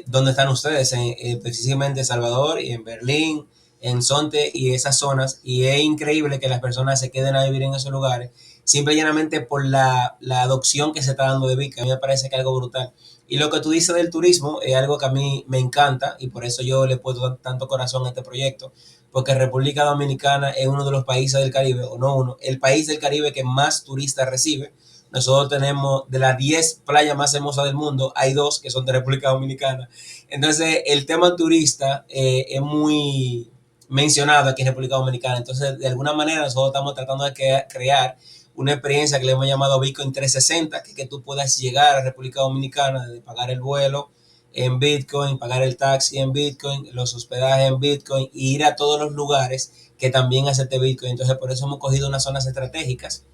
¿dónde están ustedes? Precisamente en Salvador y en Berlín, en Sonte y esas zonas. Y es increíble que las personas se queden a vivir en esos lugares, simple y llanamente por la adopción que se está dando de Bitcoin. A mí me parece que es algo brutal. Y lo que tú dices del turismo es algo que a mí me encanta y por eso yo le puedo tanto corazón a este proyecto, porque República Dominicana es uno de los países del Caribe, o no uno, el país del Caribe que más turistas recibe. Nosotros tenemos de las 10 playas más hermosas del mundo, hay dos que son de República Dominicana. Entonces, el tema turista es muy mencionado aquí en República Dominicana. Entonces, de alguna manera, nosotros estamos tratando de crear una experiencia que le hemos llamado Bitcoin 360, que tú puedas llegar a República Dominicana, de pagar el vuelo en Bitcoin, pagar el taxi en Bitcoin, los hospedajes en Bitcoin, e ir a todos los lugares que también acepte Bitcoin. Entonces, por eso hemos cogido unas zonas estratégicas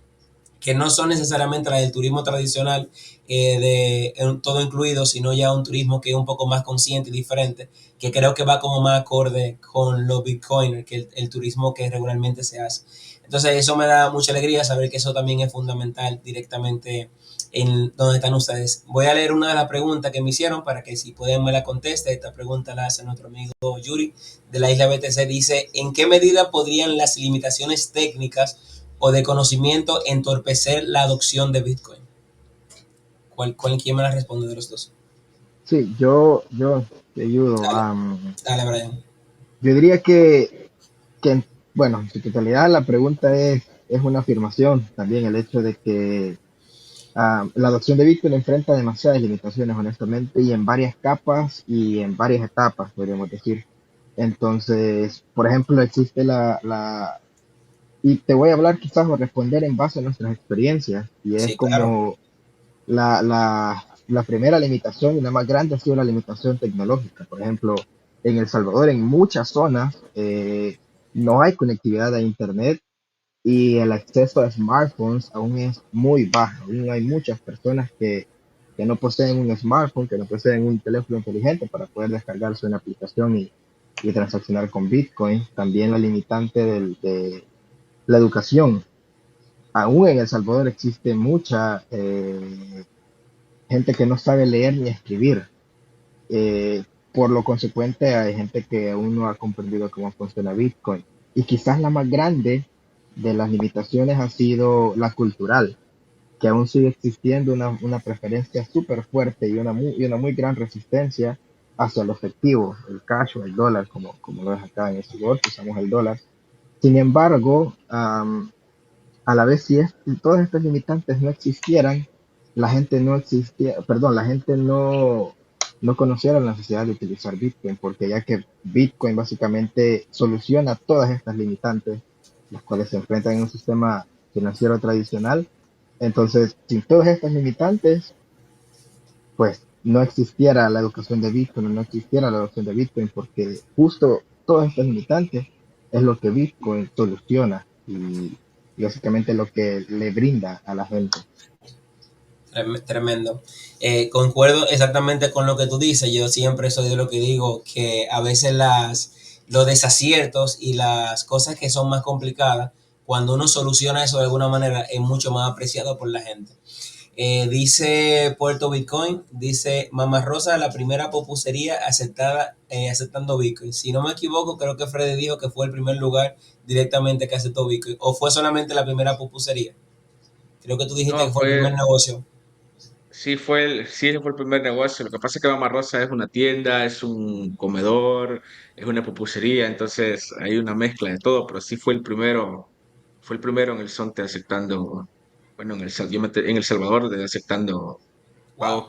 que no son necesariamente las del turismo tradicional todo incluido, sino ya un turismo que es un poco más consciente y diferente, que creo que va como más acorde con los bitcoiners, que el turismo que regularmente se hace. Entonces eso me da mucha alegría saber que eso también es fundamental directamente en donde están ustedes. Voy a leer una de las preguntas que me hicieron para que si pueden me la conteste. Esta pregunta la hace nuestro amigo Yuri de la isla BTC. Dice, ¿en qué medida podrían las limitaciones técnicas o de conocimiento entorpecer la adopción de Bitcoin? ¿Quién me la responde de los dos? Sí, yo te ayudo. Dale, dale, Brian. Yo diría que, bueno, en su totalidad la pregunta es una afirmación. También el hecho de que la adopción de Bitcoin enfrenta demasiadas limitaciones, honestamente, y en varias capas y en varias etapas, podríamos decir. Entonces, por ejemplo, existe y te voy a hablar quizás o responder en base a nuestras experiencias, y es Sí, claro. como la primera limitación y la más grande ha sido la limitación tecnológica. Por ejemplo, en El Salvador, en muchas zonas, no hay conectividad a Internet y el acceso a smartphones aún es muy bajo. Aún hay muchas personas que no poseen un smartphone, que no poseen un teléfono inteligente para poder descargarse una aplicación y transaccionar con Bitcoin. También la limitante de la educación. Aún en El Salvador existe mucha gente que no sabe leer ni escribir. Por lo consecuente, hay gente que aún no ha comprendido cómo funciona Bitcoin. Y quizás la más grande de las limitaciones ha sido la cultural, que aún sigue existiendo una preferencia súper fuerte y una muy gran resistencia hacia el efectivo, el cash o el dólar, como lo es acá en El Salvador, que usamos el dólar. Sin embargo, a la vez, si todas estas limitantes no existieran, la gente no existía, perdón, la gente no conociera la necesidad de utilizar Bitcoin, porque ya que Bitcoin básicamente soluciona todas estas limitantes, las cuales se enfrentan en un sistema financiero tradicional. Entonces, sin todas estas limitantes, pues no existiera la educación de Bitcoin, no existiera la adopción de Bitcoin, porque justo todas estas limitantes es lo que Bitcoin soluciona y básicamente lo que le brinda a la gente. Tremendo. Concuerdo exactamente con lo que tú dices. Yo siempre soy de lo que digo que a veces los desaciertos y las cosas que son más complicadas, cuando uno soluciona eso de alguna manera, es mucho más apreciado por la gente. Dice Puerto Bitcoin, dice Mamá Rosa, la primera popusería aceptando Bitcoin. Si no me equivoco, creo que Freddy dijo que fue el primer lugar directamente que aceptó Bitcoin. ¿O fue solamente la primera popusería? Creo que tú dijiste No, que fue el primer negocio. sí, ese fue el primer negocio. Lo que pasa es que Mama Rosa es una tienda, es un comedor, es una pupusería, entonces hay una mezcla de todo, pero sí fue el primero en el Sonte aceptando, bueno, en El Salvador aceptando Wow, pagos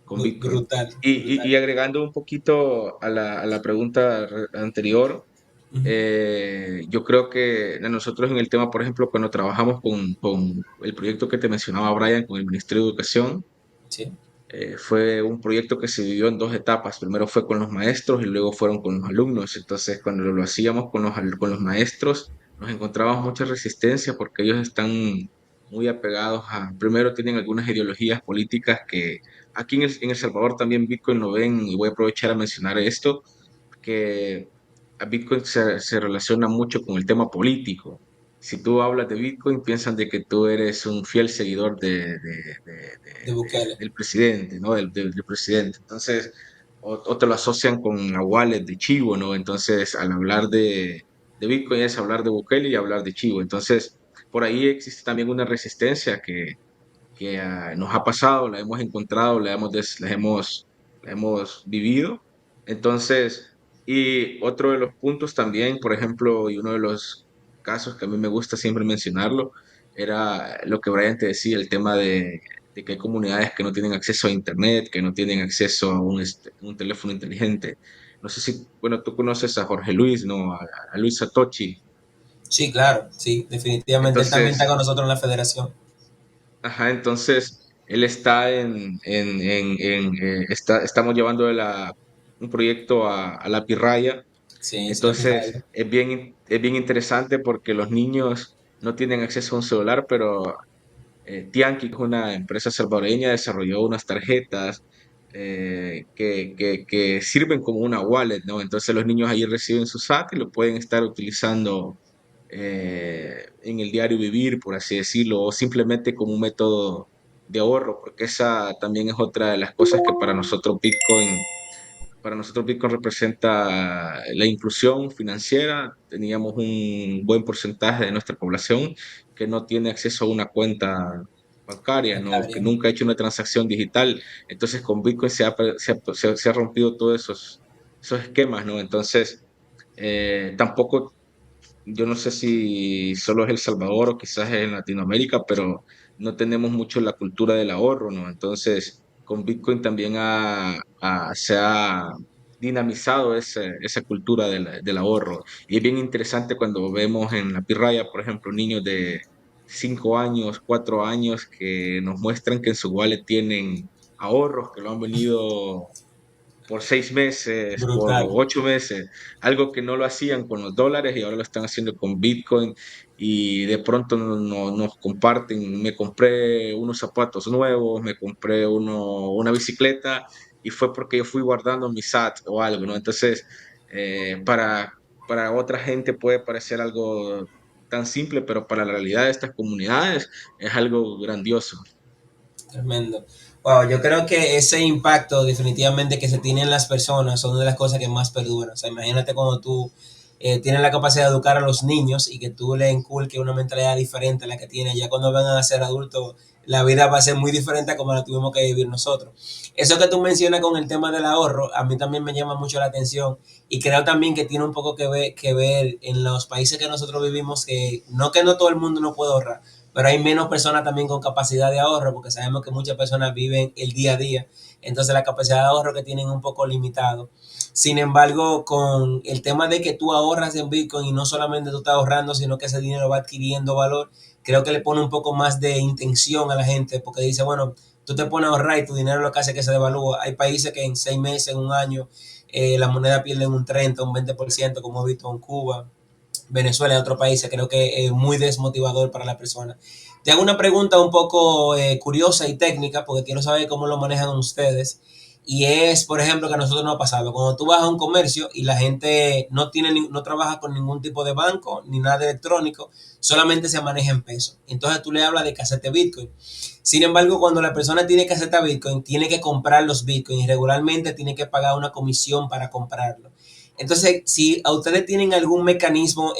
con Bitcoin. brutal, brutal. Y agregando un poquito a a la pregunta anterior, Uh -huh. yo creo que nosotros en el tema, por ejemplo, cuando trabajamos con el proyecto que te mencionaba Brian, con el Ministerio de Educación, Sí, fue un proyecto que se vivió en dos etapas. Primero fue con los maestros y luego fueron con los alumnos. Entonces, cuando lo hacíamos con los maestros, nos encontrábamos mucha resistencia porque ellos están muy apegados primero tienen algunas ideologías políticas que aquí en El Salvador también Bitcoin lo ven, y voy a aprovechar a mencionar esto, que a Bitcoin se relaciona mucho con el tema político. si tú hablas de Bitcoin, piensan de que tú eres un fiel seguidor de Bukele. del presidente, ¿no? Del presidente. Entonces, o te lo asocian con la wallet de Chivo, ¿no? Entonces, al hablar de Bitcoin es hablar de Bukele y hablar de Chivo. Entonces, por ahí existe también una resistencia que nos ha pasado, la hemos encontrado, la hemos vivido. Entonces, y otro de los puntos también, por ejemplo, y uno de los casos que a mí me gusta siempre mencionarlo, era lo que Brian te decía, el tema de que hay comunidades que no tienen acceso a Internet, que no tienen acceso a un teléfono inteligente. No sé si, bueno, tú conoces a Jorge Luis, ¿no? A Luis Satoshi. Sí, claro, sí, definitivamente. Él también está Entonces, con nosotros en la federación. ajá, entonces él está estamos llevando un proyecto a la Pirraya. Sí, sí, la Entonces Pirraya. es bien interesante porque los niños no tienen acceso a un celular, pero Tianqi, que es una empresa salvadoreña, desarrolló unas tarjetas que sirven como una wallet, ¿no? Entonces los niños ahí reciben su SAT y lo pueden estar utilizando en el diario vivir, por así decirlo, o simplemente como un método de ahorro, porque esa también es otra de las cosas que para nosotros Bitcoin representa la inclusión financiera. Teníamos un buen porcentaje de nuestra población que no tiene acceso a una cuenta bancaria, ¿no? Que Bancaria. nunca ha hecho una transacción digital. Entonces con Bitcoin se ha rompido todos esos esquemas, ¿no? Entonces, tampoco yo no sé si solo es El Salvador o quizás es en Latinoamérica, pero no tenemos mucho la cultura del ahorro, ¿no? Entonces, con Bitcoin también se ha dinamizado esa cultura del ahorro. Y es bien interesante cuando vemos en la Pirraya, por ejemplo, niños de 5 años, 4 años que nos muestran que en su wallet tienen ahorros, que lo han venido por 6 meses, por Brutal. 8 meses, algo que no lo hacían con los dólares y ahora lo están haciendo con Bitcoin y de pronto nos comparten, me compré unos zapatos nuevos, me compré una bicicleta y fue porque yo fui guardando mi SAT o algo, ¿no? Entonces, para otra gente puede parecer algo tan simple, pero para la realidad de estas comunidades es algo grandioso. Tremendo. Wow, yo creo que ese impacto definitivamente que se tiene en las personas son de las cosas que más perduran. O sea, imagínate cuando tú tienes la capacidad de educar a los niños y que tú le inculques una mentalidad diferente a la que tienen. Ya cuando vengan a ser adultos, la vida va a ser muy diferente a como la tuvimos que vivir nosotros. Eso que tú mencionas con el tema del ahorro, a mí también me llama mucho la atención y creo también que tiene un poco que ver en los países que nosotros vivimos, que no todo el mundo no puede ahorrar, pero hay menos personas también con capacidad de ahorro, porque sabemos que muchas personas viven el día a día, entonces la capacidad de ahorro que tienen es un poco limitado. Sin embargo, con el tema de que tú ahorras en Bitcoin y no solamente tú estás ahorrando, sino que ese dinero va adquiriendo valor, creo que le pone un poco más de intención a la gente, porque dice, bueno, tú te pones a ahorrar y tu dinero lo que hace es que se devalúa. Hay países que en 6 meses, en un año, la moneda pierde un 30, un 20%, como he visto en Cuba, Venezuela y otros países, creo que es muy desmotivador para la persona. Te hago una pregunta un poco curiosa y técnica, porque quiero saber cómo lo manejan ustedes. Y es, por ejemplo, que a nosotros nos ha pasado. Cuando tú vas a un comercio y la gente no trabaja con ningún tipo de banco ni nada electrónico, solamente se maneja en pesos. Entonces tú le hablas de que acepte Bitcoin. Sin embargo, cuando la persona tiene que aceptar Bitcoin, tiene que comprar los Bitcoin y regularmente tiene que pagar una comisión para comprarlo. Entonces, si a ustedes tienen algún mecanismo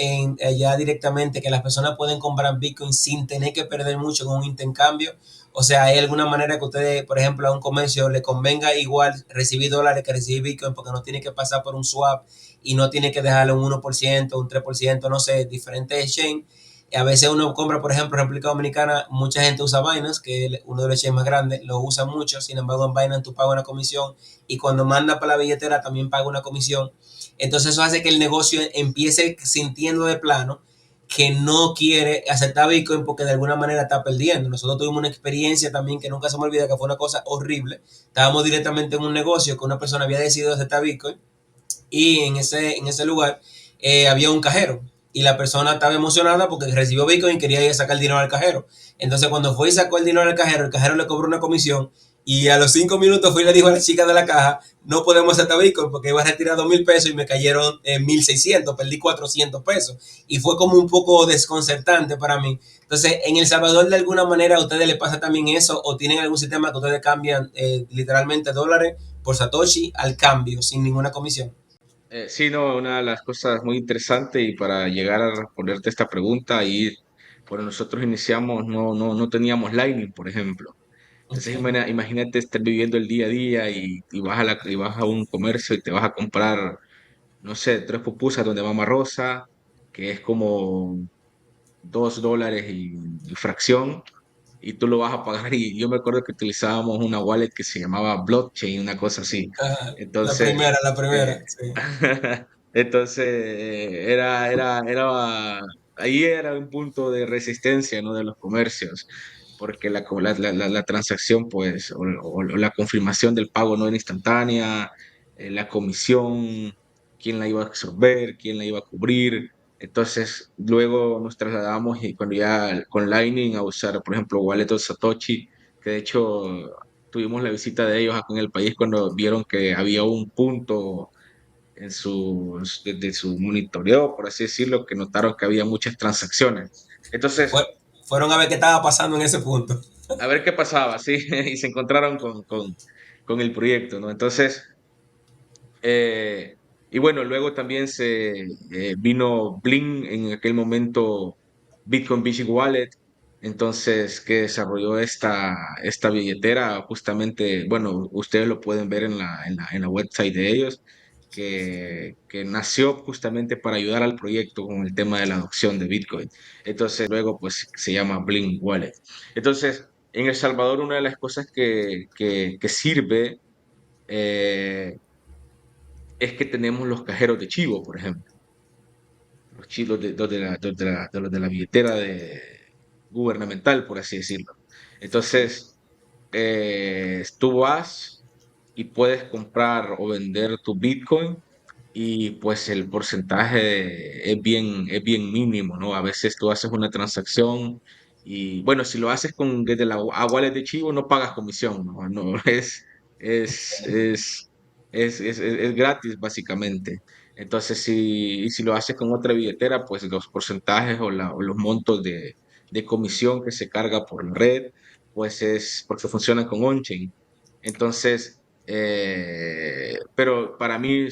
allá directamente que las personas pueden comprar Bitcoin sin tener que perder mucho con un intercambio, o sea, ¿hay alguna manera que ustedes, por ejemplo, a un comercio le convenga igual recibir dólares que recibir Bitcoin porque no tiene que pasar por un swap y no tiene que dejarle un 1%, un 3%, no sé, diferentes exchange? A veces uno compra, por ejemplo, en República Dominicana, mucha gente usa Binance, que es uno de los exchanges más grandes, lo usa mucho, sin embargo en Binance tú pagas una comisión y cuando manda para la billetera también paga una comisión. Entonces eso hace que el negocio empiece sintiendo de plano que no quiere aceptar Bitcoin porque de alguna manera está perdiendo. Nosotros tuvimos una experiencia también que nunca se me olvida, que fue una cosa horrible. Estábamos directamente en un negocio que una persona había decidido aceptar Bitcoin y en ese lugar había un cajero y la persona estaba emocionada porque recibió Bitcoin y quería ir a sacar el dinero al cajero. Entonces cuando fue y sacó el dinero al cajero, el cajero le cobró una comisión Y a los 5 minutos fui y le dijo a la chica de la caja, no podemos aceptar Bitcoin porque iba a retirar 2.000 pesos y me cayeron 1.600, perdí 400 pesos. Y fue como un poco desconcertante para mí. Entonces, en El Salvador, de alguna manera, ¿a ustedes les pasa también eso? ¿O tienen algún sistema que ustedes cambian literalmente dólares por Satoshi al cambio, sin ninguna comisión? Sí, no, una de las cosas muy interesantes y para llegar a responderte esta pregunta, y cuando nosotros iniciamos no teníamos Lightning, por ejemplo. Ok. Entonces imagínate estar viviendo el día a día y y vas a un comercio y te vas a comprar, no sé, tres pupusas donde Mama Rosa, que es como $2 y fracción, y tú lo vas a pagar. Y yo me acuerdo que utilizábamos una wallet que se llamaba Blockchain, una cosa así. La Entonces, primera, la eh, primera, sí. entonces ahí era un punto de resistencia, ¿no? De los comercios, porque la transacción, pues, o la confirmación del pago no era instantánea, la comisión, quién la iba a absorber, quién la iba a cubrir. Entonces, luego nos trasladamos y cuando ya con Lightning a usar, por ejemplo, Wallet of Satoshi, que de hecho tuvimos la visita de ellos acá en el país cuando vieron que había un punto desde su monitoreo, por así decirlo, que notaron que había muchas transacciones. Entonces, Fue- Fueron a ver qué estaba pasando en ese punto. a ver qué pasaba, ¿sí? Y se encontraron con el proyecto, ¿no? Entonces, Eh, y bueno, luego también vino Blink en aquel momento, Bitcoin Basic Wallet, entonces que desarrolló esta billetera justamente, bueno, ustedes lo pueden ver en la website de ellos, que nació justamente para ayudar al proyecto con el tema de la adopción de Bitcoin. Entonces luego pues se llama Blink Wallet. Entonces, en El Salvador una de las cosas que sirve eh, es que tenemos los cajeros de chivo, por ejemplo, los chivos de los de la billetera gubernamental, por así decirlo. Entonces, tú vas y puedes comprar o vender tu Bitcoin y pues el porcentaje es bien mínimo, ¿no? A veces tú haces una transacción y bueno, si lo haces desde la wallet de Chivo no pagas comisión, ¿no? No, es, es, es gratis básicamente. Entonces, si lo haces con otra billetera, pues los porcentajes o los montos de comisión que se carga por la red, pues es porque funcionan con on-chain. Entonces, pero para mí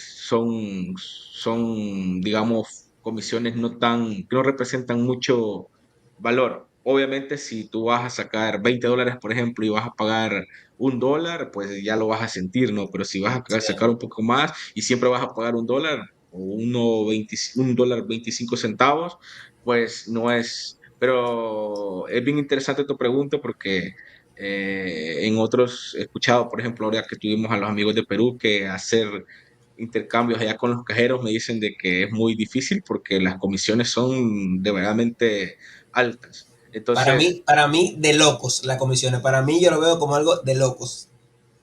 digamos, comisiones que no representan mucho valor. Obviamente, si tú vas a sacar $20, por ejemplo, y vas a pagar $1, pues ya lo vas a sentir, ¿no? Pero si vas a sacar un poco más y siempre vas a pagar $1 o $1.25, pues no es. Pero es bien interesante tu pregunta porque en otros he escuchado, por ejemplo, ahora que tuvimos a los amigos de Perú que hacer intercambios allá con los cajeros me dicen de que es muy difícil porque las comisiones son de verdaderamente altas. Entonces, Para mí, de locos las comisiones. Para mí, yo lo veo como algo de locos.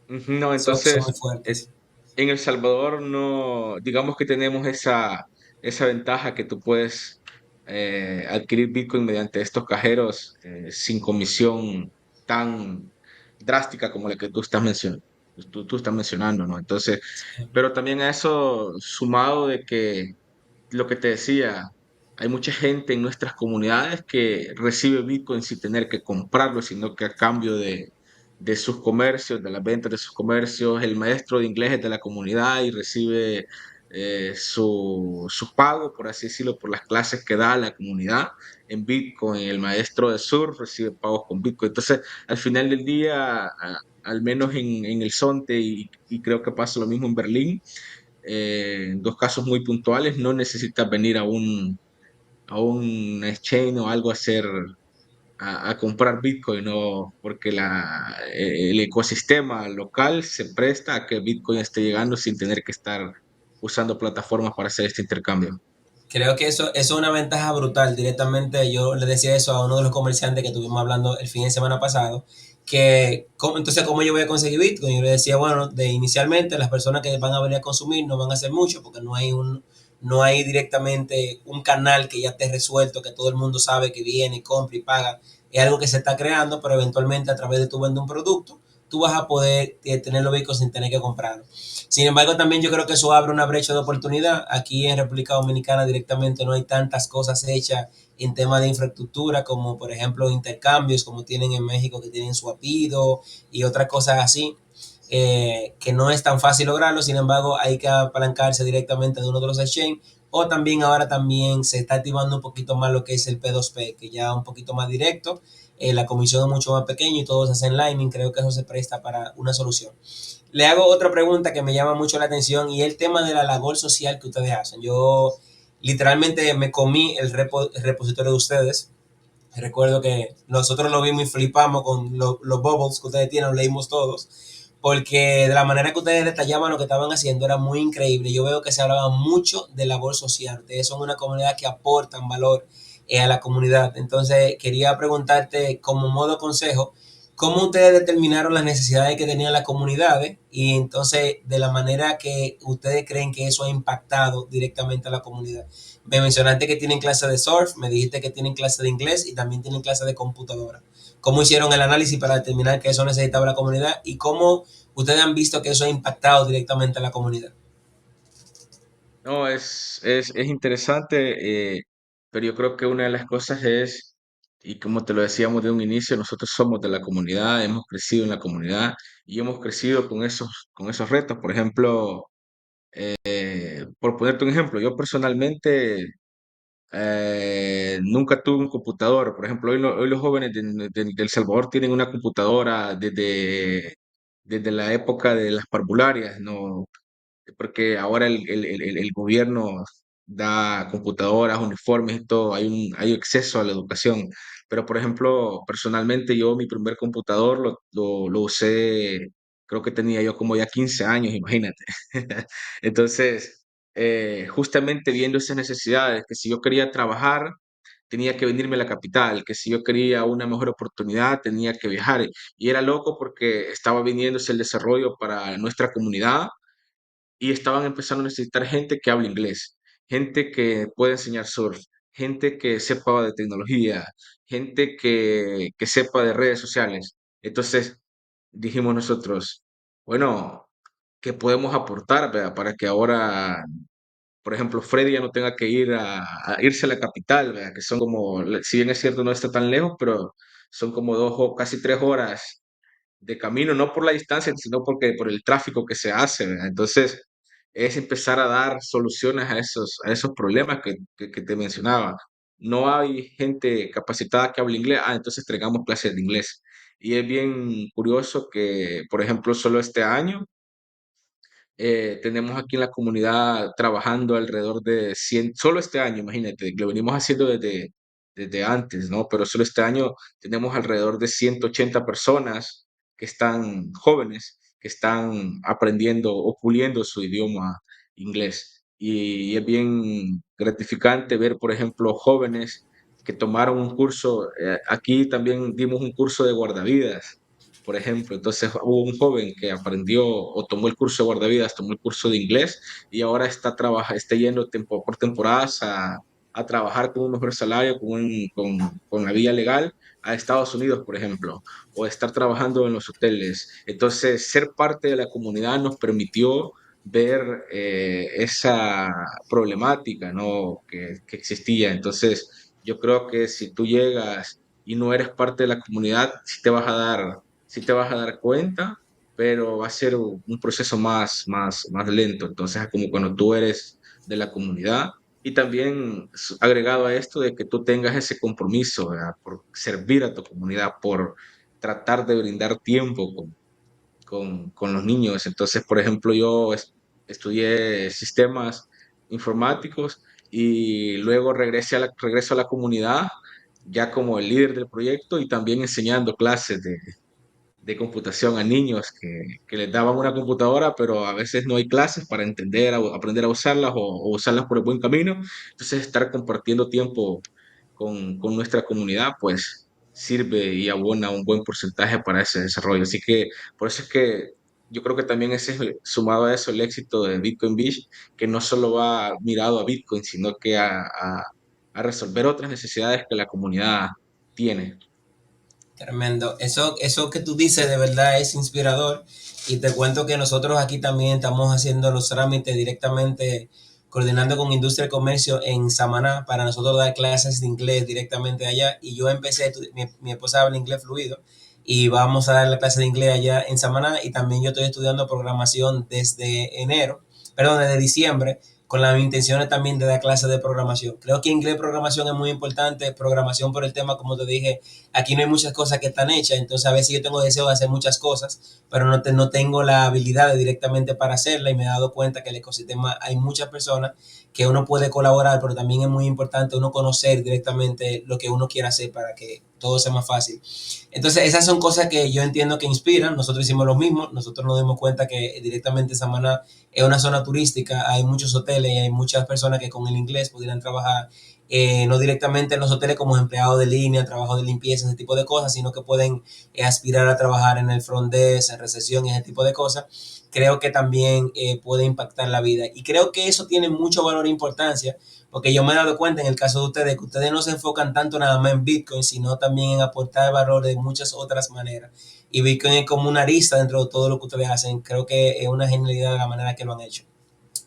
ujú, no, Son muy entonces fuertes. en El Salvador no, digamos que tenemos esa ventaja que tú puedes adquirir Bitcoin mediante estos cajeros sin comisión tan drástica como la que tú estás mencionando, ¿no? Entonces, pero también a eso sumado de que lo que te decía, hay mucha gente en nuestras comunidades que recibe Bitcoin sin tener que comprarlo, sino que a cambio de sus comercios, de las ventas de sus comercios, el maestro de inglés es de la comunidad y recibe su pago, por así decirlo, por las clases que da a la comunidad en Bitcoin. El maestro de surf recibe pagos con Bitcoin. Entonces, al final del día, al menos en el Sonte, y creo que pasa lo mismo en Berlín, en dos casos muy puntuales, no necesitas venir a un exchange o algo a hacer, a comprar Bitcoin, no, porque el ecosistema local se presta a que Bitcoin esté llegando sin tener que estar usando plataformas para hacer este intercambio. Creo que eso es una ventaja brutal. Directamente yo le decía eso a uno de los comerciantes que estuvimos hablando el fin de semana pasado, que entonces cómo yo voy a conseguir Bitcoin. Yo le decía, bueno, inicialmente las personas que van a venir a consumir no van a hacer mucho porque no hay directamente un canal que ya esté resuelto, que todo el mundo sabe que viene, compra y paga. Es algo que se está creando, pero eventualmente a través de tu vender un producto, tú vas a poder tener los vehículos sin tener que comprarlos. Sin embargo, también yo creo que eso abre una brecha de oportunidad. Aquí en República Dominicana directamente no hay tantas cosas hechas en temas de infraestructura como por ejemplo intercambios como tienen en México que tienen su apellido y otras cosas así. Que no es tan fácil lograrlo, sin embargo hay que apalancarse directamente de uno de los exchange o también ahora también se está activando un poquito más lo que es el P2P, que ya un poquito más directo, la comisión es mucho más pequeña y todo se hace en Lightning, creo que eso se presta para una solución. Le hago otra pregunta que me llama mucho la atención y el tema de la labor social que ustedes hacen. Yo literalmente me comí el repositorio de ustedes. Recuerdo que nosotros lo vimos y flipamos con los bubbles que ustedes tienen, lo leímos todos, porque de la manera que ustedes detallaban lo que estaban haciendo era muy increíble. Yo veo que se hablaba mucho de labor social. Ustedes son una comunidad que aportan valor a la comunidad. Entonces, quería preguntarte como modo consejo, ¿cómo ustedes determinaron las necesidades que tenían las comunidades? Y entonces, de la manera que ustedes creen que eso ha impactado directamente a la comunidad. Me mencionaste que tienen clase de surf, me dijiste que tienen clase de inglés y también tienen clase de computadora. ¿Cómo hicieron el análisis para determinar que eso necesitaba la comunidad y cómo ustedes han visto que eso ha impactado directamente a la comunidad? No, es interesante, pero yo creo que una de las cosas es, y como te lo decíamos de un inicio, nosotros somos de la comunidad, hemos crecido en la comunidad y hemos crecido con esos retos. Por ejemplo, por ponerte un ejemplo, yo personalmente nunca tuve un computador. Por ejemplo, hoy los jóvenes de El Salvador tienen una computadora desde la época de las parvularias, ¿no? Porque ahora el gobierno da computadoras, uniformes y todo, hay acceso a la educación. Pero, por ejemplo, personalmente yo mi primer computador lo usé, creo que tenía yo como ya 15 años, imagínate. Entonces, justamente viendo esas necesidades, que si yo quería trabajar, tenía que venirme a la capital, que si yo quería una mejor oportunidad, tenía que viajar. Y era loco porque estaba viniéndose el desarrollo para nuestra comunidad y estaban empezando a necesitar gente que hable inglés, gente que pueda enseñar surf, gente que sepa de tecnología, gente que sepa de redes sociales. Entonces dijimos nosotros, bueno, ¿qué podemos aportar, verdad? Para que ahora, por ejemplo, Freddy ya no tenga que a irse a la capital, ¿verdad? Que son como, si bien es cierto, no está tan lejos, pero son como casi 3 horas de camino, no por la distancia, sino porque por el tráfico que se hace, ¿verdad? Entonces, es empezar a dar soluciones a esos problemas que te mencionaba. No hay gente capacitada que hable inglés, entonces traigamos clases de inglés. Y es bien curioso que, por ejemplo, solo este año tenemos aquí en la comunidad trabajando alrededor de 100, solo este año, imagínate, lo venimos haciendo desde antes, ¿no? Pero solo este año tenemos alrededor de 180 personas que están jóvenes, que están aprendiendo o puliendo su idioma inglés. Y es bien gratificante ver, por ejemplo, jóvenes que tomaron un curso, aquí también dimos un curso de guardavidas, por ejemplo. Entonces hubo un joven que aprendió o tomó el curso de guardavidas, tomó el curso de inglés y ahora está yendo por temporadas a trabajar con un mejor salario, con la vía legal a Estados Unidos, por ejemplo, o estar trabajando en los hoteles. Entonces, ser parte de la comunidad nos permitió ver esa problemática, ¿no? que existía. Entonces, yo creo que si tú llegas y no eres parte de la comunidad, sí te vas a dar cuenta, pero va a ser un proceso más lento. Entonces, es como cuando tú eres de la comunidad y también agregado a esto de que tú tengas ese compromiso, ¿verdad? Por servir a tu comunidad, por tratar de brindar tiempo con los niños. Entonces, por ejemplo, yo estudié sistemas informáticos y luego regreso a la comunidad ya como el líder del proyecto y también enseñando clases de computación a niños que les daban una computadora, pero a veces no hay clases para entender, aprender a usarlas o usarlas por el buen camino. Entonces, estar compartiendo tiempo con nuestra comunidad, pues sirve y abona un buen porcentaje para ese desarrollo. Así que por eso es que yo creo que también ese es sumado a eso el éxito de Bitcoin Beach, que no solo va mirado a Bitcoin, sino que a resolver otras necesidades que la comunidad tiene. Tremendo. Eso que tú dices de verdad es inspirador. Y te cuento que nosotros aquí también estamos haciendo los trámites directamente, coordinando con Industria y Comercio en Samaná para nosotros dar clases de inglés directamente allá. Y yo empecé, mi esposa habla inglés fluido y vamos a dar la clase de inglés allá en Samaná. Y también yo estoy estudiando programación desde enero, perdón, desde diciembre, con las intenciones también de dar clases de programación. Creo que inglés programación es muy importante, programación por el tema, como te dije, aquí no hay muchas cosas que están hechas, entonces a veces yo tengo deseo de hacer muchas cosas, pero no tengo la habilidad directamente para hacerla y me he dado cuenta que el ecosistema hay muchas personas que uno puede colaborar, pero también es muy importante uno conocer directamente lo que uno quiere hacer para que todo sea más fácil. Entonces esas son cosas que yo entiendo que inspiran, nosotros hicimos lo mismo, nosotros nos dimos cuenta que directamente Samaná es una zona turística, hay muchos hoteles y hay muchas personas que con el inglés pudieran trabajar no directamente en los hoteles como empleados de línea, trabajo de limpieza, ese tipo de cosas, sino que pueden aspirar a trabajar en el front desk, en recepción y ese tipo de cosas. Creo que también puede impactar la vida. Y creo que eso tiene mucho valor e importancia, porque yo me he dado cuenta en el caso de ustedes que ustedes no se enfocan tanto nada más en Bitcoin, sino también en aportar valor de muchas otras maneras. Y Bitcoin es como una arista dentro de todo lo que ustedes hacen. Creo que es una genialidad de la manera que lo han hecho.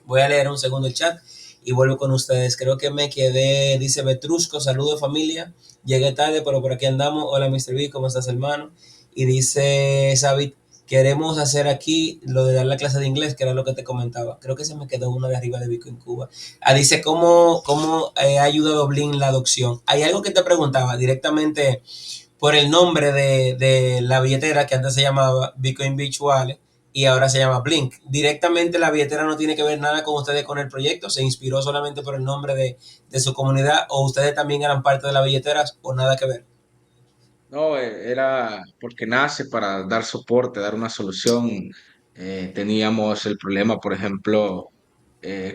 Voy a leer un segundo el chat y vuelvo con ustedes. Creo que me quedé, dice Betrusco, saludos familia. Llegué tarde, pero por aquí andamos. Hola, Mr. B, ¿cómo estás, hermano? Y dice Sabit, queremos hacer aquí lo de dar la clase de inglés, que era lo que te comentaba. Creo que se me quedó uno de arriba de Bitcoin Cuba. Dice, ¿cómo ha ayudado Blin la adopción? Hay algo que te preguntaba directamente por el nombre de la billetera que antes se llamaba Bitcoin Beach Wallet y ahora se llama Blink. Directamente la billetera no tiene que ver nada con ustedes con el proyecto, se inspiró solamente por el nombre de su comunidad o ustedes también eran parte de la billetera o nada que ver. No, era porque nace para dar soporte, dar una solución. Teníamos el problema, por ejemplo,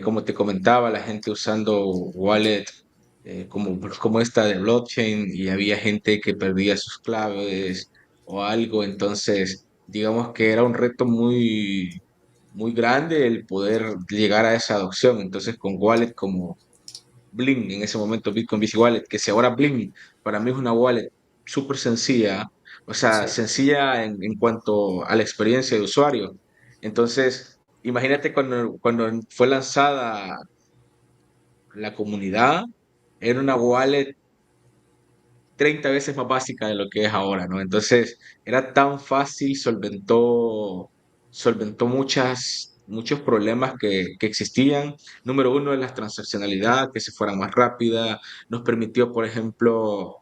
como te comentaba, la gente usando wallet como esta de blockchain y había gente que perdía sus claves o algo. Entonces, digamos que era un reto muy grande el poder llegar a esa adopción. Entonces, con wallet como Blink, en ese momento Bitcoin Busy Wallet, que si ahora Blink para mí es una wallet súper sencilla, o sea, Sí. sencilla en cuanto a la experiencia de usuario. Entonces, imagínate cuando fue lanzada la comunidad, era una wallet 30 veces más básica de lo que es ahora, ¿no? Entonces, era tan fácil, solventó muchos problemas que existían. Número uno es la transaccionalidad, que se fuera más rápida. Nos permitió, por ejemplo,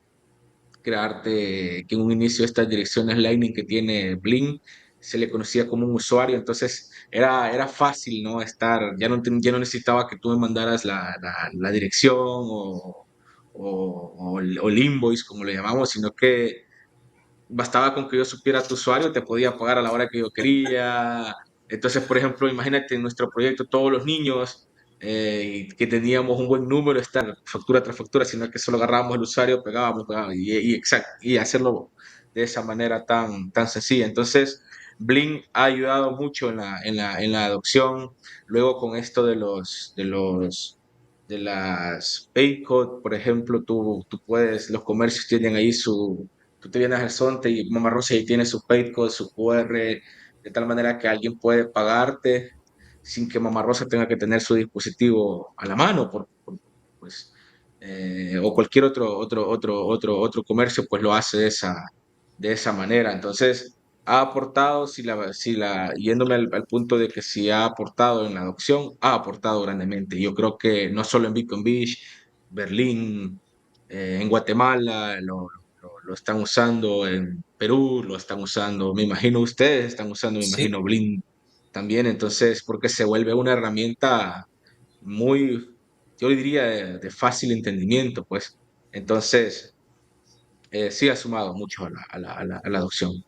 crearte que en un inicio estas direcciones Lightning que tiene Blink se le conocía como un usuario, entonces era fácil, ¿no? Ya no necesitaba que tú me mandaras la dirección o el invoice, como le llamamos, sino que bastaba con que yo supiera tu usuario, te podía pagar a la hora que yo quería. Entonces, por ejemplo, imagínate en nuestro proyecto todos los niños y que teníamos un buen número, estar factura tras factura, sino que solo agarrábamos el usuario, pegábamos y hacerlo de esa manera tan sencilla. Entonces, Blink ha ayudado mucho en la adopción. Luego con esto de las Paycode, por ejemplo, tú puedes, los comercios tienen ahí tú te vienes al Sonte y Mamá Rosa ahí tiene su Paycode, su QR, de tal manera que alguien puede pagarte sin que Mamá Rosa tenga que tener su dispositivo a la mano, pues, o cualquier otro comercio, pues lo hace de esa manera. Entonces, ha aportado, yéndome al punto de que si ha aportado en la adopción, ha aportado grandemente. Yo creo que no solo en Beacon Beach, Berlín, en Guatemala, lo están usando en Perú, lo están usando, me imagino ustedes están usando, me Sí. imagino Blink también, entonces, porque se vuelve una herramienta muy, yo diría, de fácil entendimiento, pues. Entonces, sí ha sumado mucho a la adopción.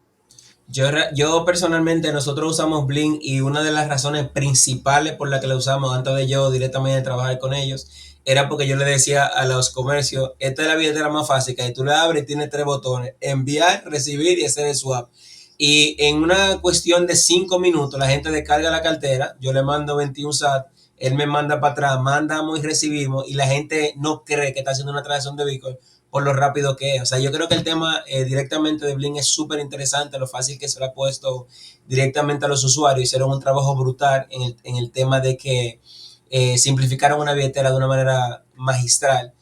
Yo personalmente, nosotros usamos Blink y una de las razones principales por la que la usamos antes de yo directamente trabajar con ellos era porque yo le decía a los comercios, esta es la billetera más fácil, que tú la abres y tiene tres botones, enviar, recibir y hacer el swap. Y en una cuestión de 5 minutos la gente descarga la cartera, yo le mando 21 SAT, él me manda para atrás, mandamos y recibimos y la gente no cree que está haciendo una transacción de Bitcoin por lo rápido que es. O sea, yo creo que el tema directamente de Blink es súper interesante, lo fácil que se lo ha puesto directamente a los usuarios. Hicieron un trabajo brutal en el tema de que simplificaron una billetera de una manera magistral.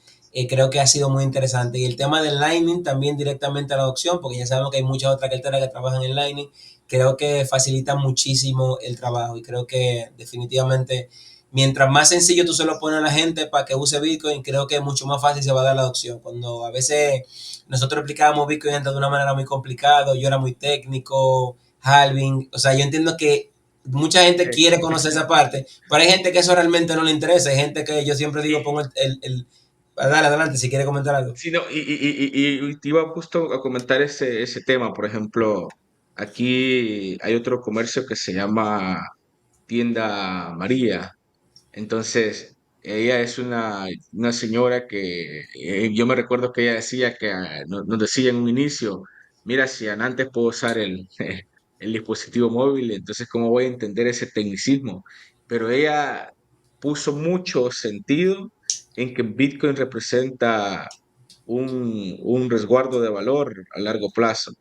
Creo que ha sido muy interesante. Y el tema del Lightning también directamente a la adopción, porque ya sabemos que hay muchas otras carteras que trabajan en Lightning, creo que facilita muchísimo el trabajo y creo que definitivamente mientras más sencillo tú se lo pones a la gente para que use Bitcoin, creo que mucho más fácil se va a dar la adopción. Cuando a veces nosotros explicábamos Bitcoin de una manera muy complicada, yo era muy técnico, halving, o sea, yo entiendo que mucha gente quiere conocer esa parte, pero hay gente que eso realmente no le interesa, hay gente que yo siempre digo, pongo dale adelante si quiere comentar algo. Sí, no, y te iba justo a comentar ese tema. Por ejemplo, aquí hay otro comercio que se llama Tienda María. Entonces, ella es una señora que yo me recuerdo que ella decía que nos decía en un inicio, mira, si antes puedo usar el dispositivo móvil, entonces ¿cómo voy a entender ese tecnicismo? Pero ella puso mucho sentido en que Bitcoin representa un resguardo de valor a largo plazo.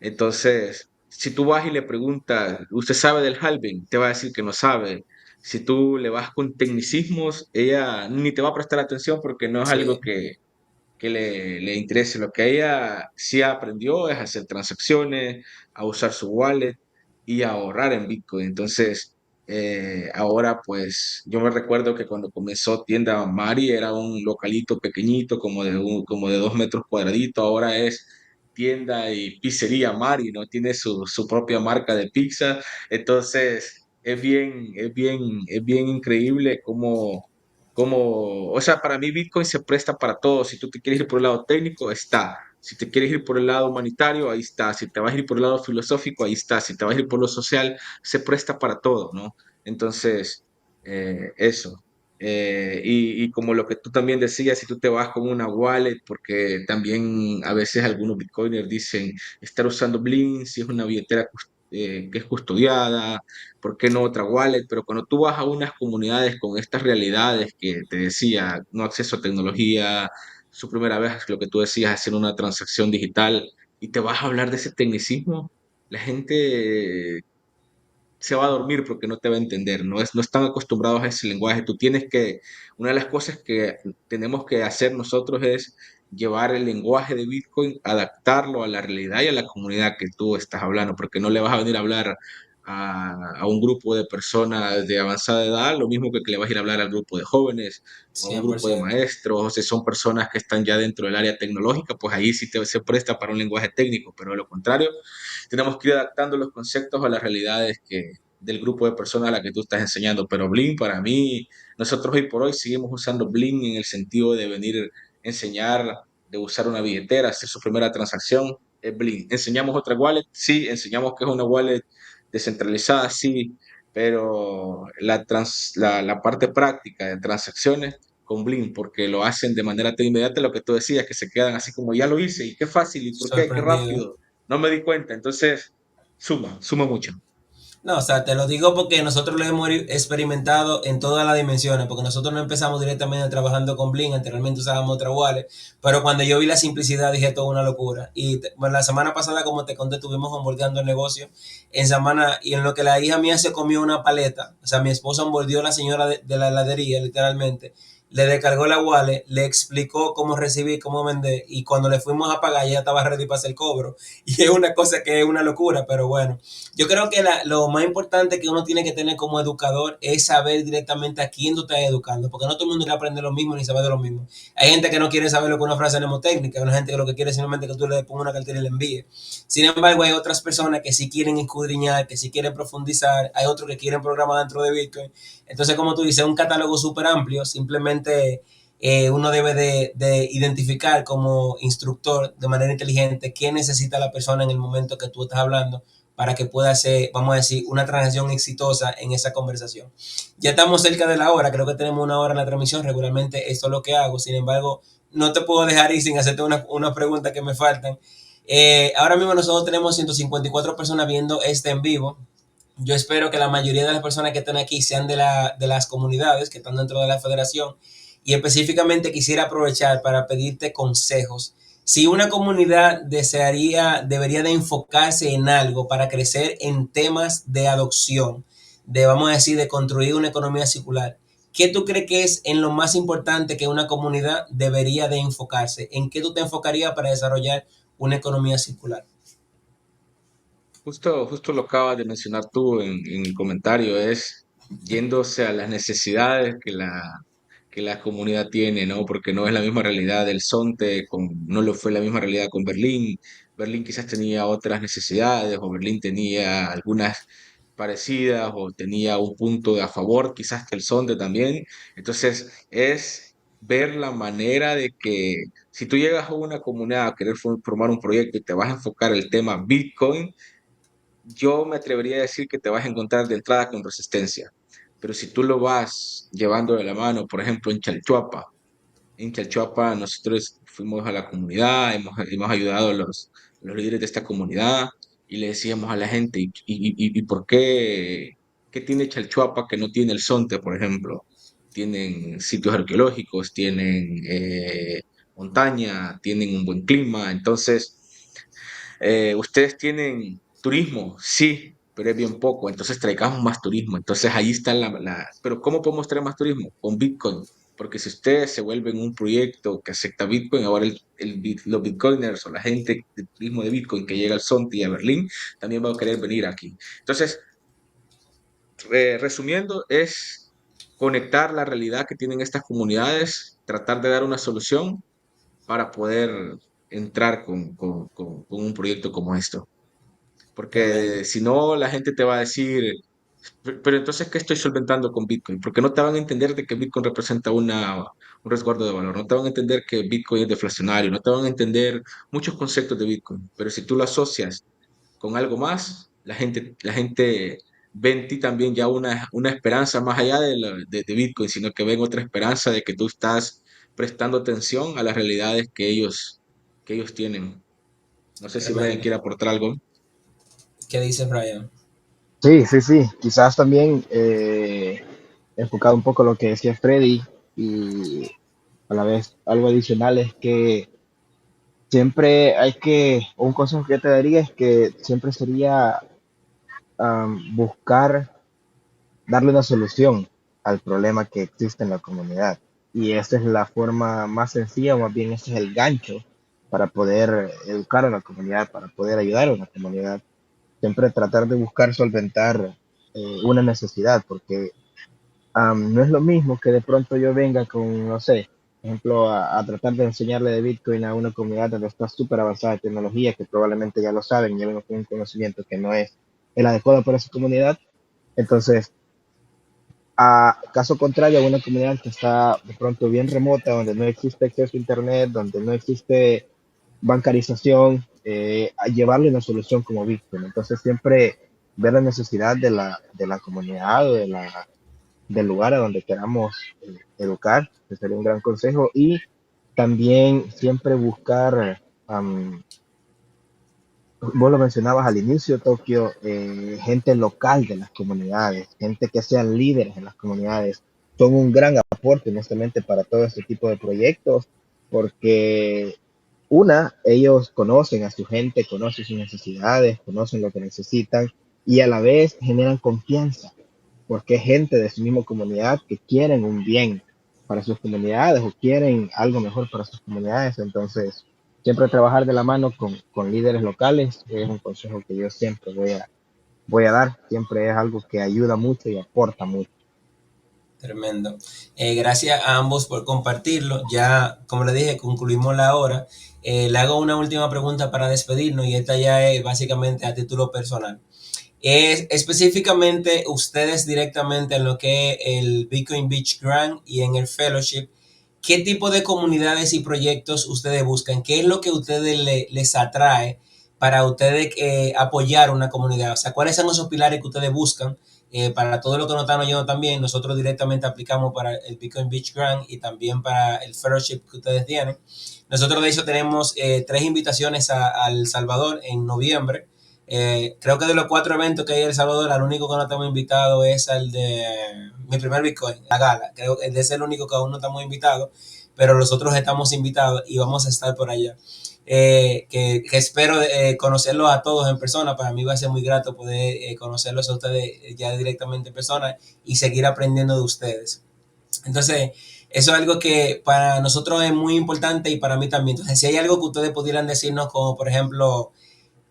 Entonces, si tú vas y le preguntas, ¿usted sabe del halving? Te va a decir que no sabe. Si tú le vas con tecnicismos, ella ni te va a prestar atención porque no es algo Sí, que le interese. Lo que ella sí aprendió es a hacer transacciones, a usar su wallet y a ahorrar en Bitcoin. Entonces, ahora pues yo me recuerdo que cuando comenzó Tienda Mari era un localito pequeñito como de 2 metros cuadraditos. Ahora es tienda y pizzería Mari, ¿no? Tiene su propia marca de pizza. Entonces, es bien increíble o sea, para mí Bitcoin se presta para todo. Si tú te quieres ir por el lado técnico, está. Si te quieres ir por el lado humanitario, ahí está. Si te vas a ir por el lado filosófico, ahí está. Si te vas a ir por lo social, se presta para todo, ¿no? Entonces, eso. Y como lo que tú también decías, si tú te vas con una wallet, porque también a veces algunos bitcoiners dicen estar usando Blink si es una billetera que es custodiada, ¿por qué no otra wallet? Pero cuando tú vas a unas comunidades con estas realidades que te decía, no acceso a tecnología, su primera vez, lo que tú decías, hacer una transacción digital, y te vas a hablar de ese tecnicismo, la gente se va a dormir porque no te va a entender, no están acostumbrados a ese lenguaje. Una de las cosas que tenemos que hacer nosotros es llevar el lenguaje de Bitcoin, adaptarlo a la realidad y a la comunidad que tú estás hablando, porque no le vas a venir a hablar a un grupo de personas de avanzada edad, lo mismo que le vas a ir a hablar al grupo de jóvenes o a un grupo de 100%. maestros, o si son personas que están ya dentro del área tecnológica, pues ahí sí se presta para un lenguaje técnico, pero de lo contrario, tenemos que ir adaptando los conceptos a las realidades del grupo de personas a la que tú estás enseñando. Pero Blink, para mí, nosotros hoy por hoy seguimos usando Blink en el sentido de venir a enseñar, de usar una billetera, hacer su primera transacción, es Blink. ¿Enseñamos otra wallet? Sí. ¿Enseñamos que es una wallet descentralizada? Sí. Pero la parte práctica de transacciones con Blink, porque lo hacen de manera tan inmediata, lo que tú decías, que se quedan así como ya lo hice, y qué fácil, y por qué, qué Sorprendido. rápido, no me di cuenta. Entonces, suma mucho. No, o sea, te lo digo porque nosotros lo hemos experimentado en todas las dimensiones, porque nosotros no empezamos directamente trabajando con Blink, anteriormente usábamos otra wallet, pero cuando yo vi la simplicidad dije todo una locura. Y bueno, la semana pasada, como te conté, estuvimos onboardeando el negocio en semana y en lo que la hija mía se comió una paleta, o sea, mi esposa onboardeó a la señora de la heladería, literalmente, le descargó la wallet, le explicó cómo recibir, cómo vender, y cuando le fuimos a pagar ya estaba ready para hacer el cobro. Y es una cosa que es una locura, pero bueno. Yo creo que lo más importante que uno tiene que tener como educador es saber directamente a quién tú estás educando, porque no todo el mundo quiere aprender lo mismo ni saber de lo mismo. Hay gente que no quiere saber lo que una frase mnemotécnica, hay una gente que lo que quiere es simplemente que tú le pongas una cartera y le envíes. Sin embargo, hay otras personas que sí quieren escudriñar, que sí quieren profundizar, hay otros que quieren programar dentro de Bitcoin. Entonces, como tú dices, es un catálogo súper amplio, simplemente uno debe de identificar como instructor de manera inteligente qué necesita la persona en el momento que tú estás hablando para que pueda hacer, vamos a decir, una transacción exitosa en esa conversación. Ya estamos cerca de la hora, creo que tenemos una hora en la transmisión, regularmente esto es lo que hago, sin embargo, no te puedo dejar ir sin hacerte una pregunta que me faltan. Ahora mismo nosotros tenemos 154 personas viendo este en vivo. Yo espero que la mayoría de las personas que están aquí sean de las comunidades que están dentro de la federación y específicamente quisiera aprovechar para pedirte consejos. Si una comunidad debería de enfocarse en algo para crecer en temas de adopción, de vamos a decir, de construir una economía circular, ¿qué tú crees que es en lo más importante que una comunidad debería de enfocarse? ¿En qué tú te enfocarías para desarrollar una economía circular? Justo lo acabas de mencionar tú en el comentario, es yéndose a las necesidades que la comunidad tiene, ¿no? Porque no es la misma realidad del Sonte, no lo fue la misma realidad con Berlín. Berlín quizás tenía otras necesidades, o Berlín tenía algunas parecidas, o tenía un punto de a favor, quizás que el Sonte también. Entonces, es ver la manera de que si tú llegas a una comunidad a querer formar un proyecto y te vas a enfocar el tema Bitcoin, yo me atrevería a decir que te vas a encontrar de entrada con resistencia. Pero si tú lo vas llevando de la mano, por ejemplo, en Chalchuapa nosotros fuimos a la comunidad, hemos ayudado a los líderes de esta comunidad y le decíamos a la gente, ¿y por qué tiene Chalchuapa que no tiene el Sonte, por ejemplo? Tienen sitios arqueológicos, tienen montaña, tienen un buen clima, entonces ustedes tienen turismo, sí, pero es bien poco, entonces traigamos más turismo. Entonces ahí está Pero ¿cómo podemos traer más turismo? Con Bitcoin. Porque si ustedes se vuelven un proyecto que acepta Bitcoin, ahora los Bitcoiners o la gente de turismo de Bitcoin que llega al Sonti y a Berlín, también va a querer venir aquí. Entonces, resumiendo, es conectar la realidad que tienen estas comunidades, tratar de dar una solución para poder entrar con un proyecto como esto. Tremendo. Porque si no, la gente te va a decir, pero entonces, ¿qué estoy solventando con Bitcoin? Porque no te van a entender de que Bitcoin representa un resguardo de valor, no te van a entender que Bitcoin es deflacionario, no te van a entender muchos conceptos de Bitcoin. Pero si tú lo asocias con algo más, la gente ve en ti también ya una esperanza más allá de Bitcoin, sino que ven otra esperanza de que tú estás prestando atención a las realidades que ellos tienen. No sé si Brian Tremendo. quiere aportar algo. ¿Qué dice Brian? Sí, sí, sí. Quizás también enfocado un poco a lo que decía Freddy y a la vez algo adicional es que siempre un consejo que yo te daría es que siempre sería buscar darle una solución al problema que existe en la comunidad. Y esa es la forma más sencilla, o más bien ese es el gancho para poder educar a la comunidad, para poder ayudar a la comunidad. Siempre tratar de buscar solventar una necesidad, porque no es lo mismo que de pronto yo venga con, no sé, por ejemplo, a tratar de enseñarle de Bitcoin a una comunidad donde está súper avanzada de tecnología, que probablemente ya lo saben, ya vengo con un conocimiento que no es el adecuado para esa comunidad. Entonces, a caso contrario, a una comunidad que está de pronto bien remota, donde no existe acceso a Internet, donde no existe bancarización, a llevarle una solución como Bitcoin. Entonces, siempre ver la necesidad de la comunidad o del lugar a donde queramos educar, que sería un gran consejo. Y también siempre buscar, vos lo mencionabas al inicio, Tokio, gente local de las comunidades, gente que sean líderes en las comunidades, son un gran aporte, honestamente, para todo este tipo de proyectos, porque ellos conocen a su gente, conocen sus necesidades, conocen lo que necesitan y a la vez generan confianza, porque es gente de su misma comunidad que quieren un bien para sus comunidades o quieren algo mejor para sus comunidades. Entonces, siempre trabajar de la mano con líderes locales es un consejo que yo siempre voy a dar. Siempre es algo que ayuda mucho y aporta mucho. Tremendo. Gracias a ambos por compartirlo. Ya, como le dije, concluimos la hora. Le hago una última pregunta para despedirnos y esta ya es básicamente a título personal. Es específicamente ustedes directamente en lo que es el Bitcoin Beach Grant y en el Fellowship, ¿qué tipo de comunidades y proyectos ustedes buscan? ¿Qué es lo que ustedes les atrae para ustedes apoyar una comunidad? O sea, ¿cuáles son esos pilares que ustedes buscan? Para todo lo que nos están oyendo también, nosotros directamente aplicamos para el Bitcoin Beach Grant y también para el Fellowship que ustedes tienen. Nosotros de hecho tenemos 3 invitaciones a El Salvador en noviembre Creo que de los 4 eventos que hay en El Salvador, al único que no estamos invitados es al de mi primer Bitcoin, la gala. Creo que ese es el único que aún no estamos invitados, pero los otros estamos invitados y vamos a estar por allá. Que espero conocerlos a todos en persona. Para mí va a ser muy grato poder conocerlos a ustedes ya directamente en persona y seguir aprendiendo de ustedes. Entonces, eso es algo que para nosotros es muy importante y para mí también. Entonces, si hay algo que ustedes pudieran decirnos, como por ejemplo,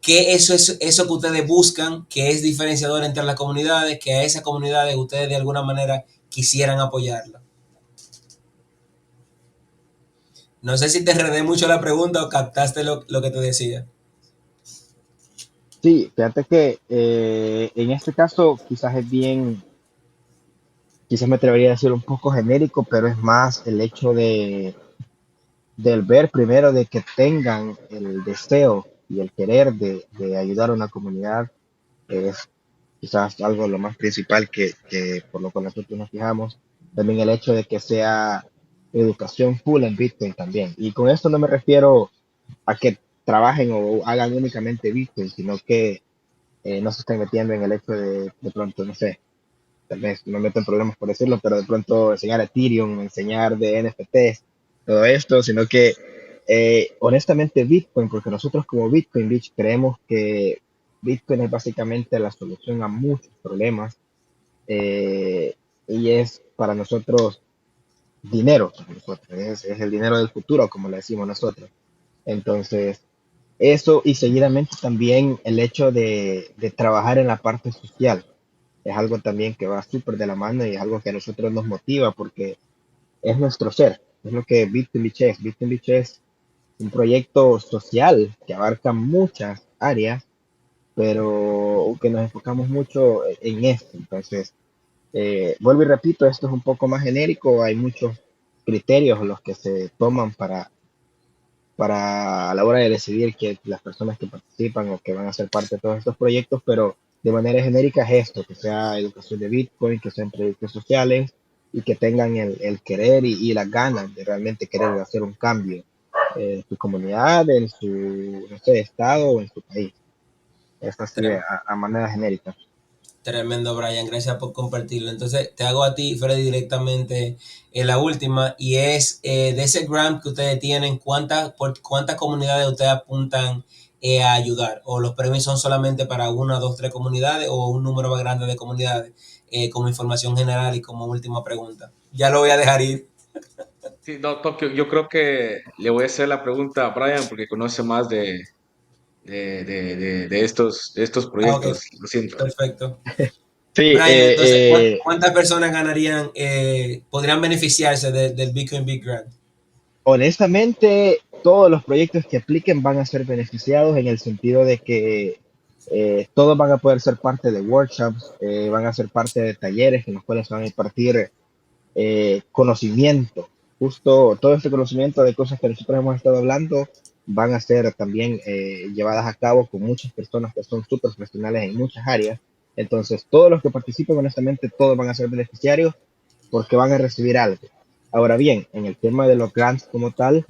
¿qué eso es eso que ustedes buscan, que es diferenciador entre las comunidades, que a esas comunidades ustedes de alguna manera quisieran apoyarla? No sé si te enredé mucho la pregunta o captaste lo que te decía. Sí, fíjate que en este caso quizás es bien, quizás me atrevería a decir un poco genérico, pero es más el hecho del ver primero de que tengan el deseo y el querer de ayudar a una comunidad, es quizás algo lo más principal que por lo cual nosotros nos fijamos. También el hecho de que sea educación full en Bitcoin también. Y con esto no me refiero a que trabajen o hagan únicamente Bitcoin, sino que no se estén metiendo en el hecho de pronto, no sé, tal vez no meto en problemas por decirlo, pero de pronto enseñar Ethereum, enseñar de NFTs, todo esto, sino que honestamente Bitcoin, porque nosotros como Bitcoin Beach creemos que Bitcoin es básicamente la solución a muchos problemas eh, y es para nosotros dinero, para nosotros, es el dinero del futuro, como le decimos nosotros. Entonces, eso y seguidamente también el hecho de trabajar en la parte social es algo también que va súper de la mano y es algo que a nosotros nos motiva porque es nuestro ser, es lo que Bitcoin Beach es. Bitcoin Beach es un proyecto social que abarca muchas áreas, pero que nos enfocamos mucho en esto. Entonces, vuelvo y repito, esto es un poco más genérico, hay muchos criterios los que se toman para a la hora de decidir que las personas que participan o que van a ser parte de todos estos proyectos, pero de manera genérica es esto, que sea educación de Bitcoin, que sean proyectos sociales y que tengan el querer y las ganas de realmente querer hacer un cambio en su comunidad, en su, no sé, estado o en su país. Es así a manera genérica. Tremendo, Brian, gracias por compartirlo. Entonces, te hago a ti, Freddy, directamente la última, y es de ese grant que ustedes tienen, por cuántas comunidades ustedes apuntan a ayudar? ¿O los premios son solamente para una, dos, tres comunidades o un número más grande de comunidades? Como información general y como última pregunta. Ya lo voy a dejar ir. Sí, no, Tokio, yo creo que le voy a hacer la pregunta a Brian porque conoce más de estos Ah, ok, proyectos. Lo siento. perfecto. Sí, Brian, entonces, ¿cuántas personas ganarían, podrían beneficiarse del Bitcoin Big Grant? honestamente, todos los proyectos que apliquen van a ser beneficiados en el sentido de que todos van a poder ser parte de workshops, van a ser parte de talleres en los cuales se van a impartir conocimiento. Justo todo este conocimiento de cosas que nosotros hemos estado hablando van a ser también llevadas a cabo con muchas personas que son súper profesionales en muchas áreas. Entonces, todos los que participen, honestamente, todos van a ser beneficiarios porque van a recibir algo. Ahora bien, en el tema de los grants como tal,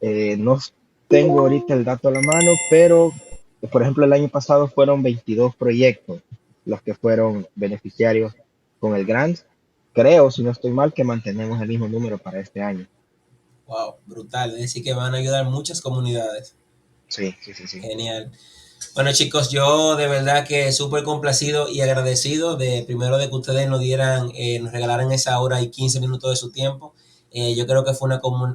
no tengo ahorita el dato a la mano, pero por ejemplo el año pasado fueron 22 proyectos los que fueron beneficiarios con el grant. Creo, si no estoy mal, que mantenemos el mismo número para este año. Wow, brutal. Es decir, que van a ayudar muchas comunidades. Sí, sí, sí, sí. Genial. Bueno, chicos, yo de verdad que súper complacido y agradecido de primero de que ustedes nos dieran, nos regalaran esa hora y 15 minutos de su tiempo. Yo creo que fue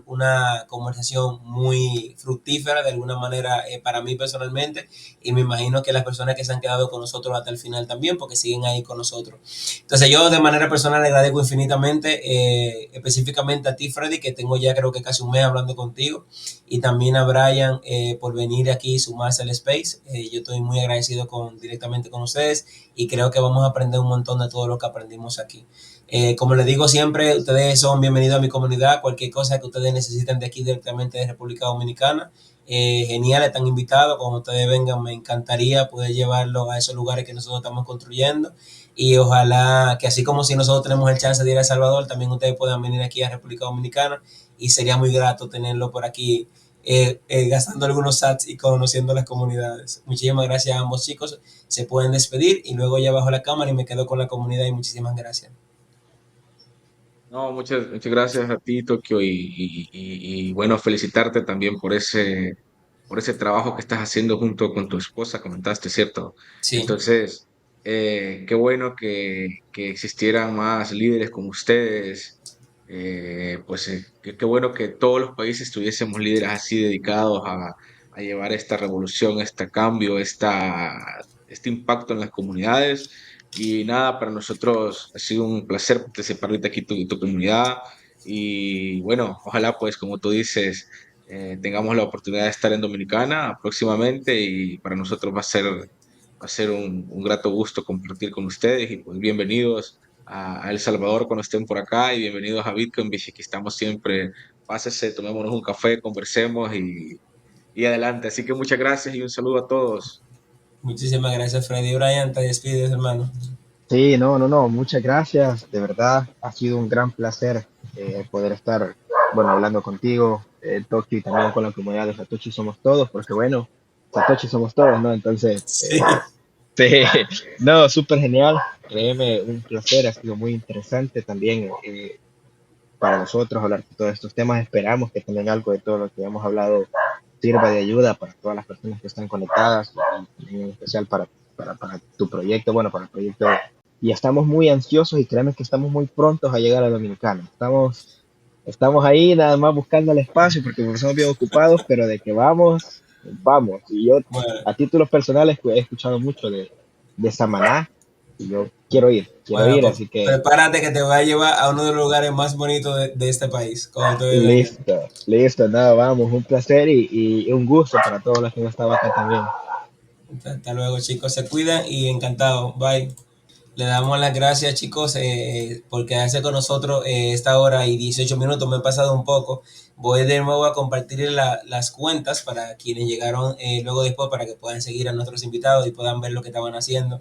una conversación muy fructífera de alguna manera para mí personalmente y me imagino que las personas que se han quedado con nosotros hasta el final también porque siguen ahí con nosotros. Entonces yo de manera personal le agradezco infinitamente, específicamente a ti, Freddy, que tengo ya creo que casi un mes hablando contigo y también a Brian por venir aquí y sumarse al Space. Yo estoy muy agradecido directamente con ustedes y creo que vamos a aprender un montón de todo lo que aprendimos aquí. Como les digo siempre, ustedes son bienvenidos a mi comunidad. Cualquier cosa que ustedes necesiten de aquí directamente de República Dominicana, genial, están invitados. Cuando ustedes vengan, me encantaría poder llevarlos a esos lugares que nosotros estamos construyendo. Y ojalá que así como si nosotros tenemos el chance de ir a El Salvador, también ustedes puedan venir aquí a República Dominicana y sería muy grato tenerlo por aquí gastando algunos sats y conociendo las comunidades. Muchísimas gracias a ambos chicos. Se pueden despedir y luego ya bajo la cámara y me quedo con la comunidad y muchísimas gracias. No, muchas gracias a ti, Tokio, y bueno, felicitarte también por ese trabajo que estás haciendo junto con tu esposa, comentaste, ¿cierto? Sí, Entonces, qué bueno que existieran más líderes como ustedes, pues qué bueno que todos los países tuviésemos líderes así dedicados a llevar esta revolución, este cambio, este impacto en las comunidades. Y nada, para nosotros ha sido un placer participar ahorita aquí en tu comunidad. Y bueno, ojalá pues como tú dices, tengamos la oportunidad de estar en Dominicana próximamente y para nosotros va a ser un grato gusto compartir con ustedes y pues bienvenidos a El Salvador cuando estén por acá y bienvenidos a Bitcoin Beach, aquí estamos siempre, pásese, tomémonos un café, conversemos y adelante. Así que muchas gracias y un saludo a todos. muchísimas gracias Freddy. Brian, te despides hermano. Sí, no, no, no, muchas gracias. De verdad, ha sido un gran placer poder estar, bueno, hablando contigo, Toki, y también con la comunidad de Satoshi Somos Todos, porque bueno, Satoshi somos todos, ¿no? Entonces, Sí, sí, no, súper genial. Créeme, un placer, ha sido muy interesante también para nosotros hablar de todos estos temas. Esperamos que también algo de todo lo que hemos hablado sirva de ayuda para todas las personas que están conectadas y en especial para tu proyecto, bueno, para el proyecto. Y estamos muy ansiosos y créeme que estamos muy prontos a llegar a Dominicana. Estamos ahí nada más buscando el espacio porque estamos bien ocupados, pero de que vamos, vamos. Y yo bueno, a títulos personales pues, he escuchado mucho de Samaná y yo quiero bueno, ir, pues así que prepárate que te voy a llevar a uno de los lugares más bonitos de este país cuando te venga. listo, listo, nada, vamos, un placer y un gusto para todos los que han estado acá también. Hasta luego chicos, se cuidan y encantado. Bye. Le damos las gracias, chicos, por quedarse con nosotros esta hora y 18 minutos. Me he pasado un poco. Voy de nuevo a compartir las cuentas para quienes llegaron luego después para que puedan seguir a nuestros invitados y puedan ver lo que estaban haciendo.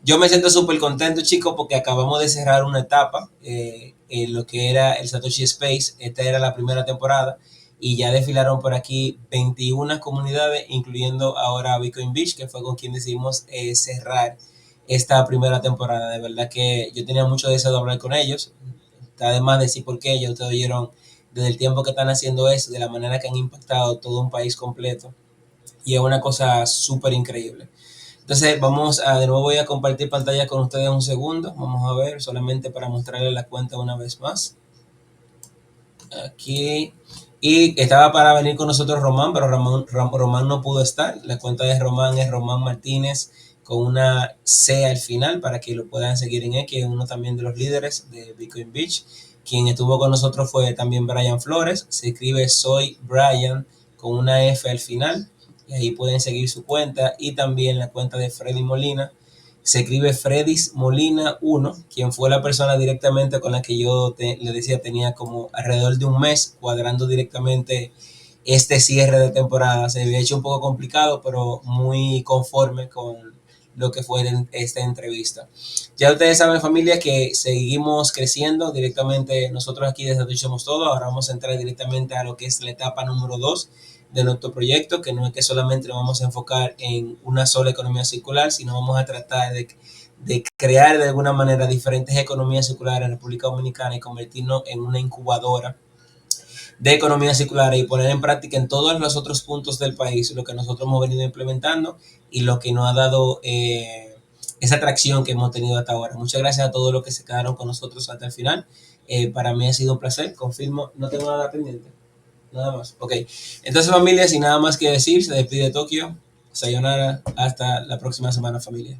Yo me siento súper contento, chicos, porque acabamos de cerrar una etapa en lo que era el Satoshi Space. Esta era la primera temporada y ya desfilaron por aquí 21 comunidades, incluyendo ahora Bitcoin Beach, que fue con quien decidimos cerrar esta primera temporada. De verdad que yo tenía mucho deseo de hablar con ellos. Además de decir por qué, ya ustedes oyeron desde el tiempo que están haciendo eso, de la manera que han impactado todo un país completo. Y es una cosa súper increíble. Entonces, de nuevo voy a compartir pantalla con ustedes un segundo. Vamos a ver, solamente para mostrarles la cuenta una vez más. Aquí. Y estaba para venir con nosotros Román, pero Román no pudo estar. La cuenta de Román es Román Martínez con una C al final para que lo puedan seguir en X, es uno también de los líderes de Bitcoin Beach. Quien estuvo con nosotros fue también Brian Flores. Se escribe Soy Brian con una F al final. Y ahí pueden seguir su cuenta. Y también la cuenta de Freddy Molina. Se escribe Fredis Molina 1, quien fue la persona directamente con la que le decía tenía como alrededor de un mes cuadrando directamente este cierre de temporada. Se había hecho un poco complicado, pero muy conforme con lo que fue esta entrevista. Ya ustedes saben, familia, que seguimos creciendo directamente. Nosotros aquí desde Twitch Somos Todo. Ahora vamos a entrar directamente a lo que es la etapa número 2 de nuestro proyecto, que no es que solamente nos vamos a enfocar en una sola economía circular, sino vamos a tratar de crear de alguna manera diferentes economías circulares en República Dominicana y convertirnos en una incubadora de economía circular y poner en práctica en todos los otros puntos del país lo que nosotros hemos venido implementando y lo que nos ha dado esa atracción que hemos tenido hasta ahora. Muchas gracias a todos los que se quedaron con nosotros hasta el final. Para mí ha sido un placer, confirmo, no tengo nada pendiente. Nada más. Ok. Entonces, familia, sin nada más que decir, se despide Tokio. Sayonara. Hasta la próxima semana, familia.